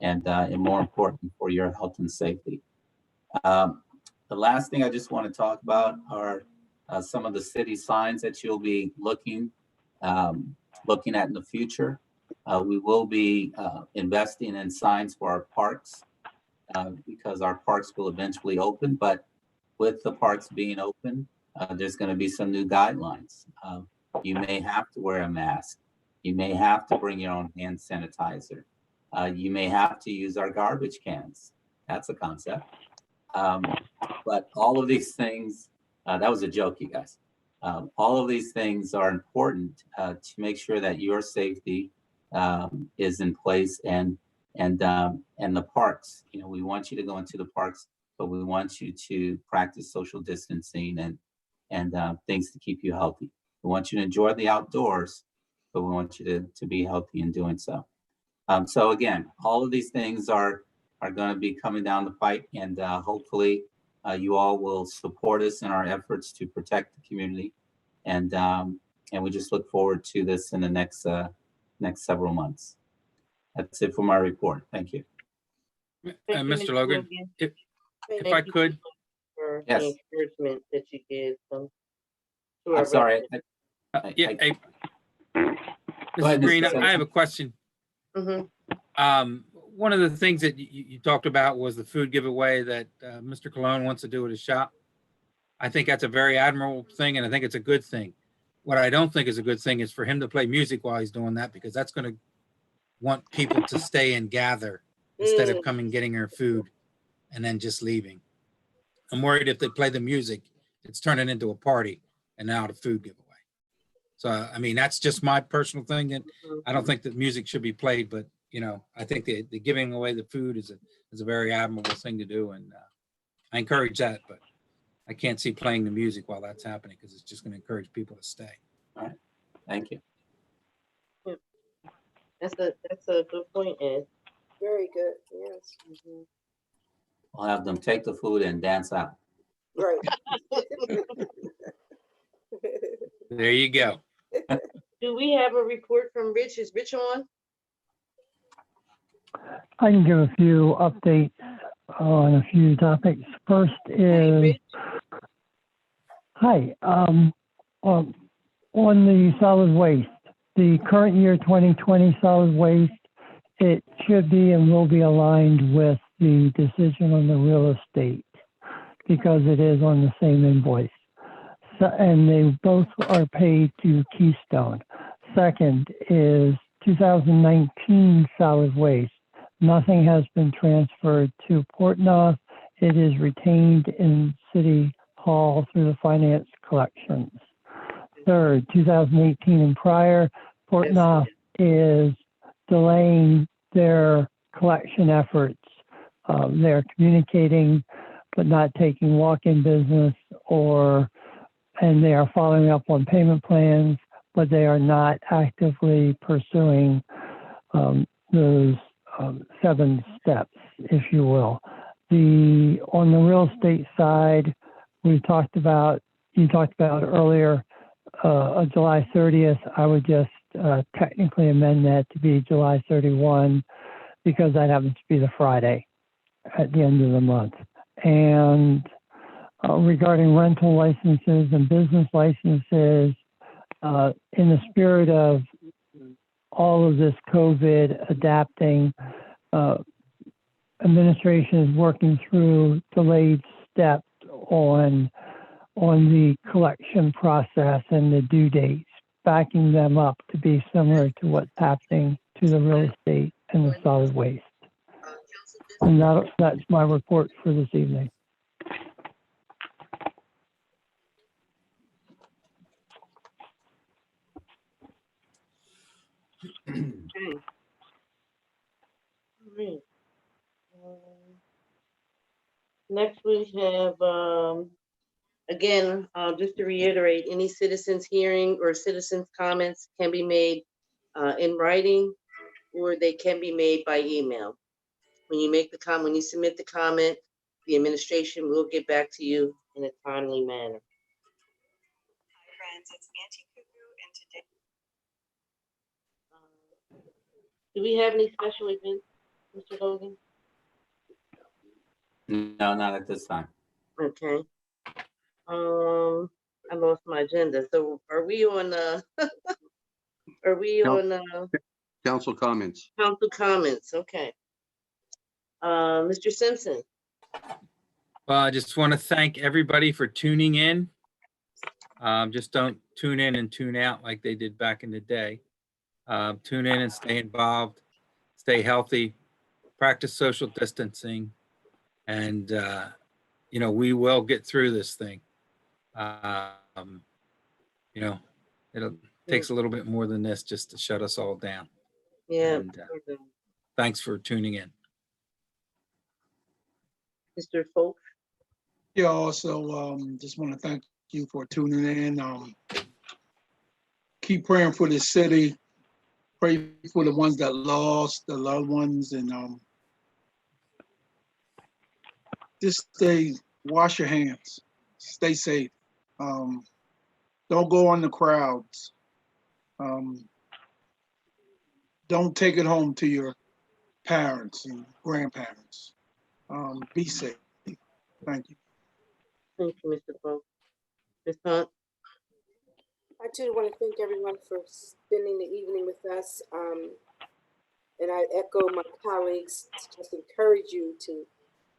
and more important, for your health and safety. The last thing I just want to talk about are some of the city signs that you'll be looking at in the future. We will be investing in signs for our parks because our parks will eventually open, but with the parks being open, there's going to be some new guidelines. You may have to wear a mask. You may have to bring your own hand sanitizer. You may have to use our garbage cans. That's a concept. But all of these things, that was a joke, you guys. All of these things are important to make sure that your safety is in place, and the parks. We want you to go into the parks, but we want you to practice social distancing and things to keep you healthy. We want you to enjoy the outdoors, but we want you to be healthy in doing so. So again, all of these things are going to be coming down the pipe, and hopefully you all will support us in our efforts to protect the community. And we just look forward to this in the next several months. That's it for my report. Thank you. Thank you, Mr. Logan, if I could, for Yes. the encouragement that you give them. to our I'm sorry. residents. yeah, hey, ahead, Mrs. Mr. Green, Simpson. I have a question. Mhm. One of the things that you talked about was the food giveaway that Mr. Cologne wants to do at his shop. I think that's a very admirable thing, and I think it's a good thing. What I don't think is a good thing is for him to play music while he's doing that, because that's going to want people to stay and gather instead of coming getting their food and then just leaving. I'm worried if they play the music, it's turning into a party and now the food giveaway. So, I mean, that's just my personal thing. And I don't think that music should be played, but I think the giving away the food is a very admirable thing to do. And I encourage that, but I can't see playing the music while that's happening because it's just going to encourage people to stay. All right. Thank you. That's a good point, Ed. Very good, yes. Mhm. We'll have them take the food and dance out. Right. There you go. Do we have a report from Rich? Is Rich on? I can give a few updates on a few topics. First Hey, is, Rich. hi, on the solid waste, the current year 2020 solid waste, it should be and will be aligned with the decision on the real estate because it is on the same invoice. So, and they both are paid to Keystone. Second is 2019 solid waste. Nothing has been transferred to Portnoy. It is retained in City Hall through the finance collections. Third, 2018 and prior, Portnoy is delaying their collection efforts. They're communicating, but not taking walk-in business, and they are following up on payment plans, but they are not actively pursuing those 7 steps, if you will. On the real estate side, you talked about earlier, July 30th. I would just technically amend that to be July 31 because that happens to be the Friday at the end of the month. And regarding rental licenses and business licenses, in the spirit of all of this COVID adapting, administration is working through delayed steps on the collection process and the due dates, backing them up to be similar to what's happening to the real estate and the solid waste. And that's my report for this evening. Okay. All right. Next we have, again, just to reiterate, any citizens hearing or citizens comments can be made in writing, or they can be made by email. When you submit the comment, the administration will get back to you in a timely manner. Hi, friends. It's Auntie Cuckoo, and today. Do we have any special events, Mr. Hogan? No, not at this time. Okay. I lost my agenda. So are we on, Council comments. council comments? Okay. Mr. Simpson? Well, I just want to thank everybody for tuning in. Just don't tune in and tune out like they did back in the day. Tune in and stay involved, stay healthy, practice social distancing, and we will get through this thing. It takes a little bit more than this just to shut us all down. Yeah. And, thanks for tuning in. Mr. Folk? Yeah, also, just want to thank you for tuning in. Keep praying for the city. Pray for the ones that lost the loved ones, and just wash your hands, stay safe. Don't go on the crowds. Don't take it home to your parents and grandparents. Be safe. Thank you. Thank you, Mr. Folk. Ms. Hunt? I too want to thank everyone for spending the evening with us. And I echo my colleagues to just encourage you to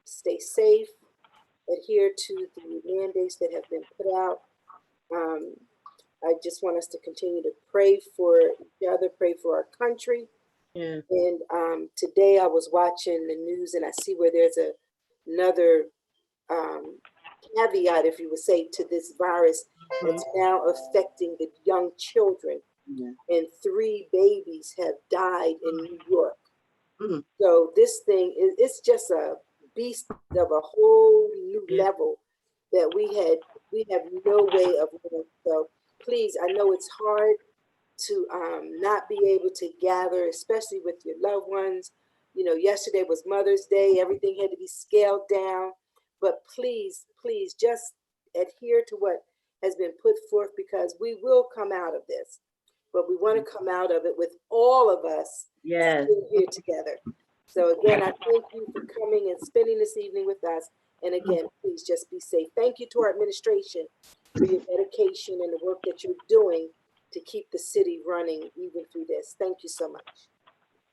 stay safe, adhere to the mandates that have been put out. I just want us to continue to pray for each other, pray for our country. Yeah. And today I was watching the news and I see where there's another caveat, if you would say, to this virus that's now affecting the young children. And 3 babies have died in New York. So this thing it's just a beast of a whole new level that we have no way of living. So please, I know it's hard to not be able to gather, especially with your loved ones. Yesterday was Mother's Day. Everything had to be scaled down. But please, just adhere to what has been put forth, because we will come out of this. But we want to come out of it with all of us Yes. still here together. So again, I thank you for coming and spending this evening with us. And again, please just be safe. Thank you to our administration for your dedication and the work that you're doing to keep the city running even through this. Thank you so much.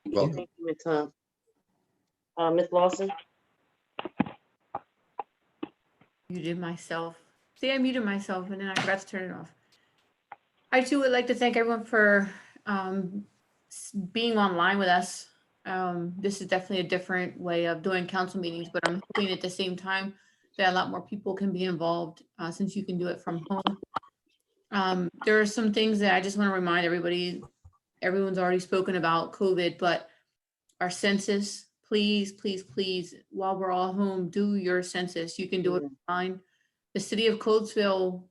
Welcome. Thank you, Ms. Hunt. Ms. Lawson? Muted myself. See, I muted myself and then I forgot to turn it off. I too would like to thank everyone for being online with us. This is definitely a different way of doing council meetings, but I'm hoping at the same time that a lot more people can be involved since you can do it from home. There are some things that I just want to remind everybody. Everyone's already spoken about COVID, but our census, please, please, please, while we're all home, do your census. You can do it online. The city of Coatesville,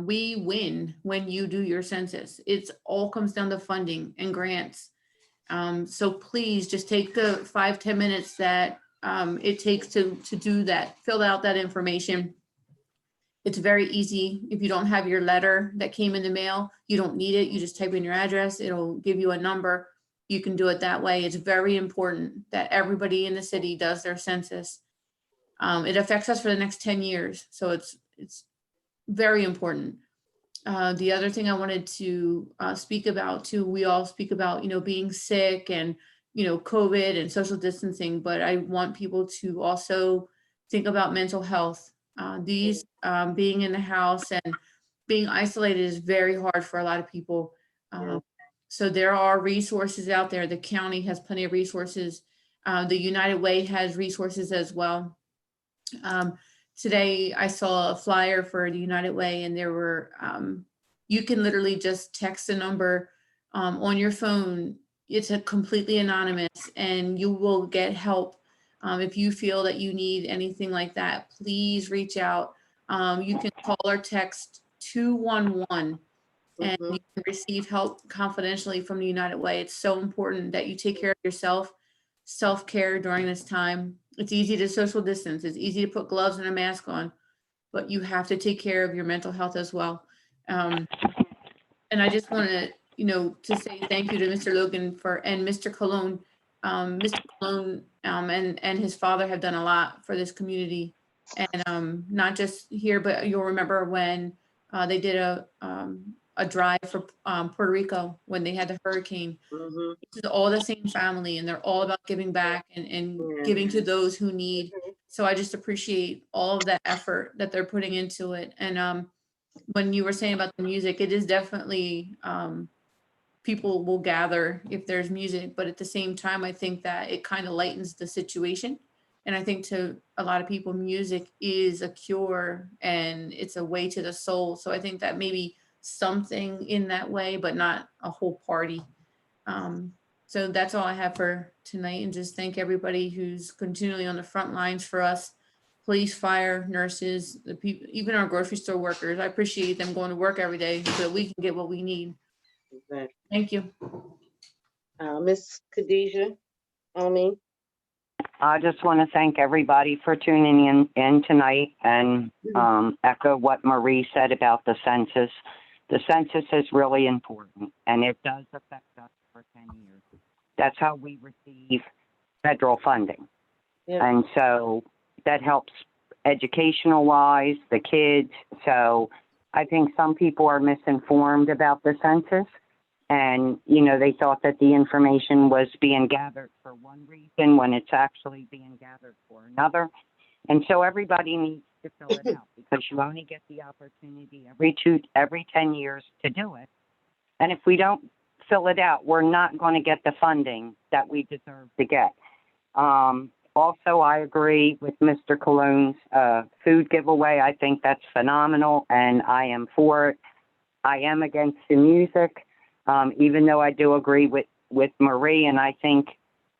we win when you do your census. It's all comes down to funding and grants. So please just take the 5-10 minutes that it takes to do that, fill out that information. It's very easy. If you don't have your letter that came in the mail, you don't need it. You just type in your address. It'll give you a number. You can do it that way. It's very important that everybody in the city does their census. It affects us for the next 10 years. So it's very important. The other thing I wanted to speak about too, we all speak about, being sick and, COVID and social distancing, but I want people to also think about mental health. These being in the house and being isolated is very hard for a lot of people. So there are resources out there. The county has plenty of resources. The United Way has resources as well. Today I saw a flyer for the United Way, and there were, you can literally just text a number on your phone. It's a completely anonymous, and you will get help. If you feel that you need anything like that, please reach out. You can call or text 211 and you can receive help confidentially from the United Way. It's so important that you take care of yourself, self-care during this time. It's easy to social distance. It's easy to put gloves and a mask on, but you have to take care of your mental health as well. And I just want to, to say thank you to Mr. Logan and Mr. Colon. Mr. Colon and his father have done a lot for this community, and not just here, but you'll remember when they did a drive for Puerto Rico when they had the hurricane. This is all the same family, and they're all about giving back and giving to those who need. So I just appreciate all of that effort that they're putting into it. And when you were saying about the music, it is definitely people will gather if there's music, but at the same time, I think that it kind of lightens the situation. And I think to a lot of people, music is a cure and it's a way to the soul. So I think that maybe something in that way, but not a whole party. So that's all I have for tonight, and just thank everybody who's continually on the front lines for us. Police, fire, nurses, the people, even our grocery store workers. I appreciate them going to work every day so that we can get what we need. Thank you. Ms. Khadijah, I just want to thank everybody for tuning in tonight, and echo what Marie said about the census. The census is really important, and it does affect us for 10 years. That's how we receive federal funding. And so that helps educational wise, the kids. So I think some people are misinformed about the census, and, they thought that the information was being gathered for one reason when it's actually being gathered for another. And so everybody needs to fill it out, because you only get the opportunity every 10 years to do it. And if we don't fill it out, we're not going to get the funding that we deserve to get. Also, I agree with Mr. Colon's food giveaway. I think that's phenomenal, and I am for it. I am against the music, even though I do agree with Marie, and I think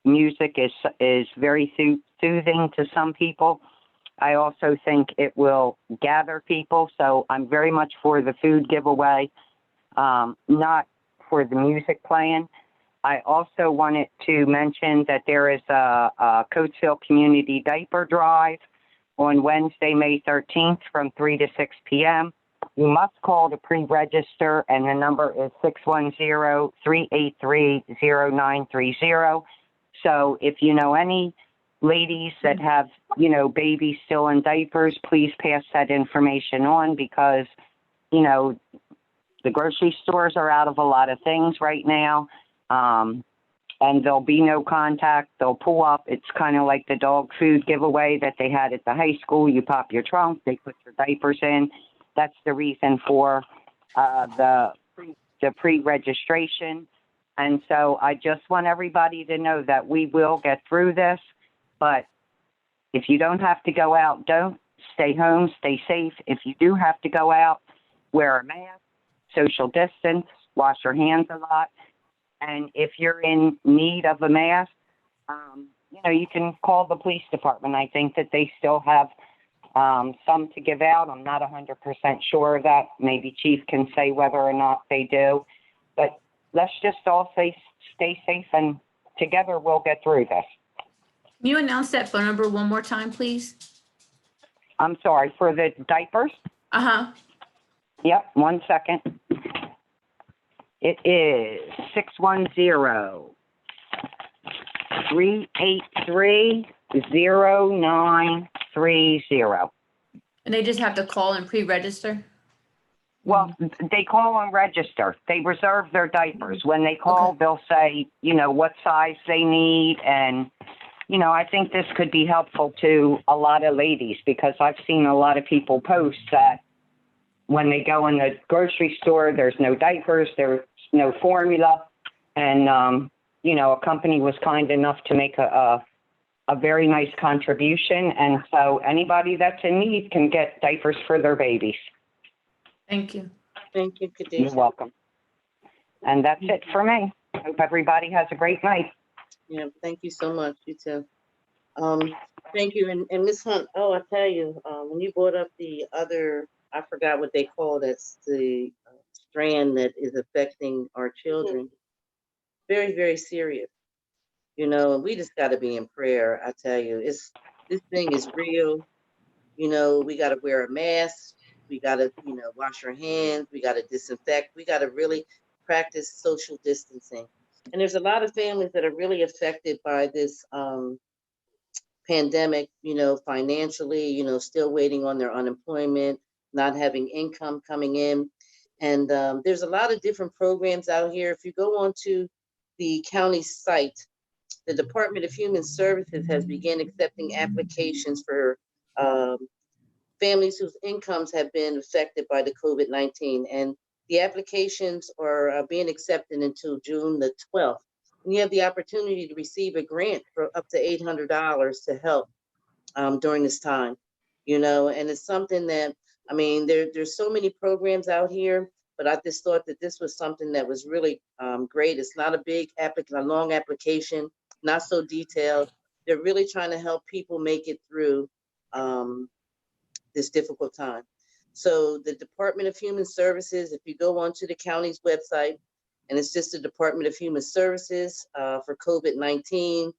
music is very soothing to some people. I also think it will gather people, so I'm very much for the food giveaway, not for the music playing. I also wanted to mention that there is a Coatesville Community Diaper Drive on Wednesday, May 13th from 3 to 6 p.m. you must call to pre-register, and the number is 610-383-0930. So if you know any ladies that have, babies still in diapers, please pass that information on, because, the grocery stores are out of a lot of things right now. And there'll be no contact. They'll pull up. It's kind of like the dog food giveaway that they had at the high school. You pop your trunk, they put your diapers in. That's the reason for the pre-registration. And so I just want everybody to know that we will get through this. But if you don't have to go out, don't. Stay home, stay safe. If you do have to go out, wear a mask, social distance, wash your hands a lot. And if you're in need of a mask, you can call the police department. I think that they still have some to give out. I'm not 100% sure of that. Maybe Chief can say whether or not they do. But let's just all stay safe, and together we'll get through this. Can you announce that phone number one more time, please? I'm sorry, for the diapers? Uh-huh. Yep, 1 second. It is 610-383-0930. And they just have to call and pre-register? Well, they call and register. They reserve their diapers. When they call, Okay. they'll say, what size they need. And, I think this could be helpful to a lot of ladies, because I've seen a lot of people post that when they go in the grocery store, there's no diapers, there's no formula. And, a company was kind enough to make a very nice contribution. And so anybody that's in need can get diapers for their babies. Thank you. Thank you, You're Khadijah. welcome. And that's it for me. Hope everybody has a great night. Yeah, thank you so much. You too. Thank you. And Ms. Hunt, I tell you, when you brought up the other, I forgot what they call that's the strand that is affecting our children. Very, very serious. We just got to be in prayer. I tell you, this thing is real. We got to wear a mask. We got to, wash our hands. We got to disinfect. We got to really practice social distancing. And there's a lot of families that are really affected by this pandemic, financially, still waiting on their unemployment, not having income coming in. And there's a lot of different programs out here. If you go onto the county site, the Department of Human Services has begun accepting applications for families whose incomes have been affected by the COVID-19. And the applications are being accepted until June the 12th. And you have the opportunity to receive a grant for up to $800 to help during this time, and it's something that, there's so many programs out here, but I just thought that this was something that was really great. It's not a big a long application, not so detailed. They're really trying to help people make it through this difficult time. So the Department of Human Services, if you go onto the county's website, and it's just the Department of Human Services for COVID-19,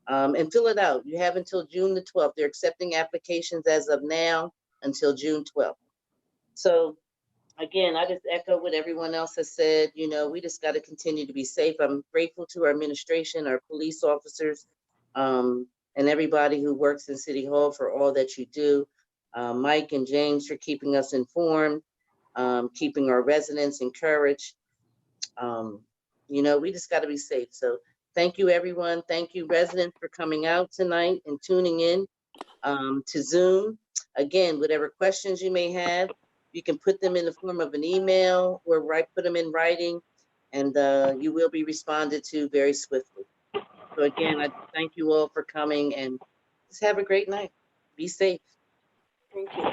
and fill it out. You have until June the 12th. They're accepting applications as of now until June 12th. So again, I just echo what everyone else has said. We just got to continue to be safe. I'm grateful to our administration, our police officers, and everybody who works in City Hall for all that you do. Mike and James for keeping us informed, keeping our residents encouraged. We just got to be safe. So thank you, everyone. Thank you, residents, for coming out tonight and tuning in to Zoom. Again, whatever questions you may have, you can put them in the form of an email or put them in writing, and you will be responded to very swiftly. So again, I thank you all for coming, and just have a great night. Be safe. Thank you.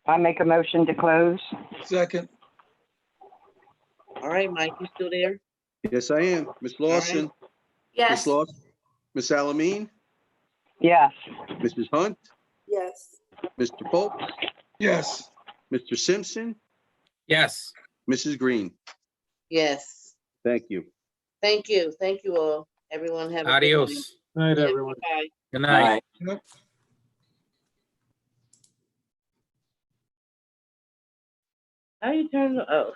I make a motion to close. Second. All right, Mike, you still there? Yes, I am. Ms. Lawson? Yes. Ms. Lawson? Ms. Alameen? Yes. Mrs. Hunt? Yes. Mr. Pope? Yes. Mr. Simpson? Yes. Mrs. Green? Yes. Thank you. Thank you. Thank you all. Everyone have a good night. Adios. Night, Yeah, everyone. bye. Good night. Yep. How you turn, oh.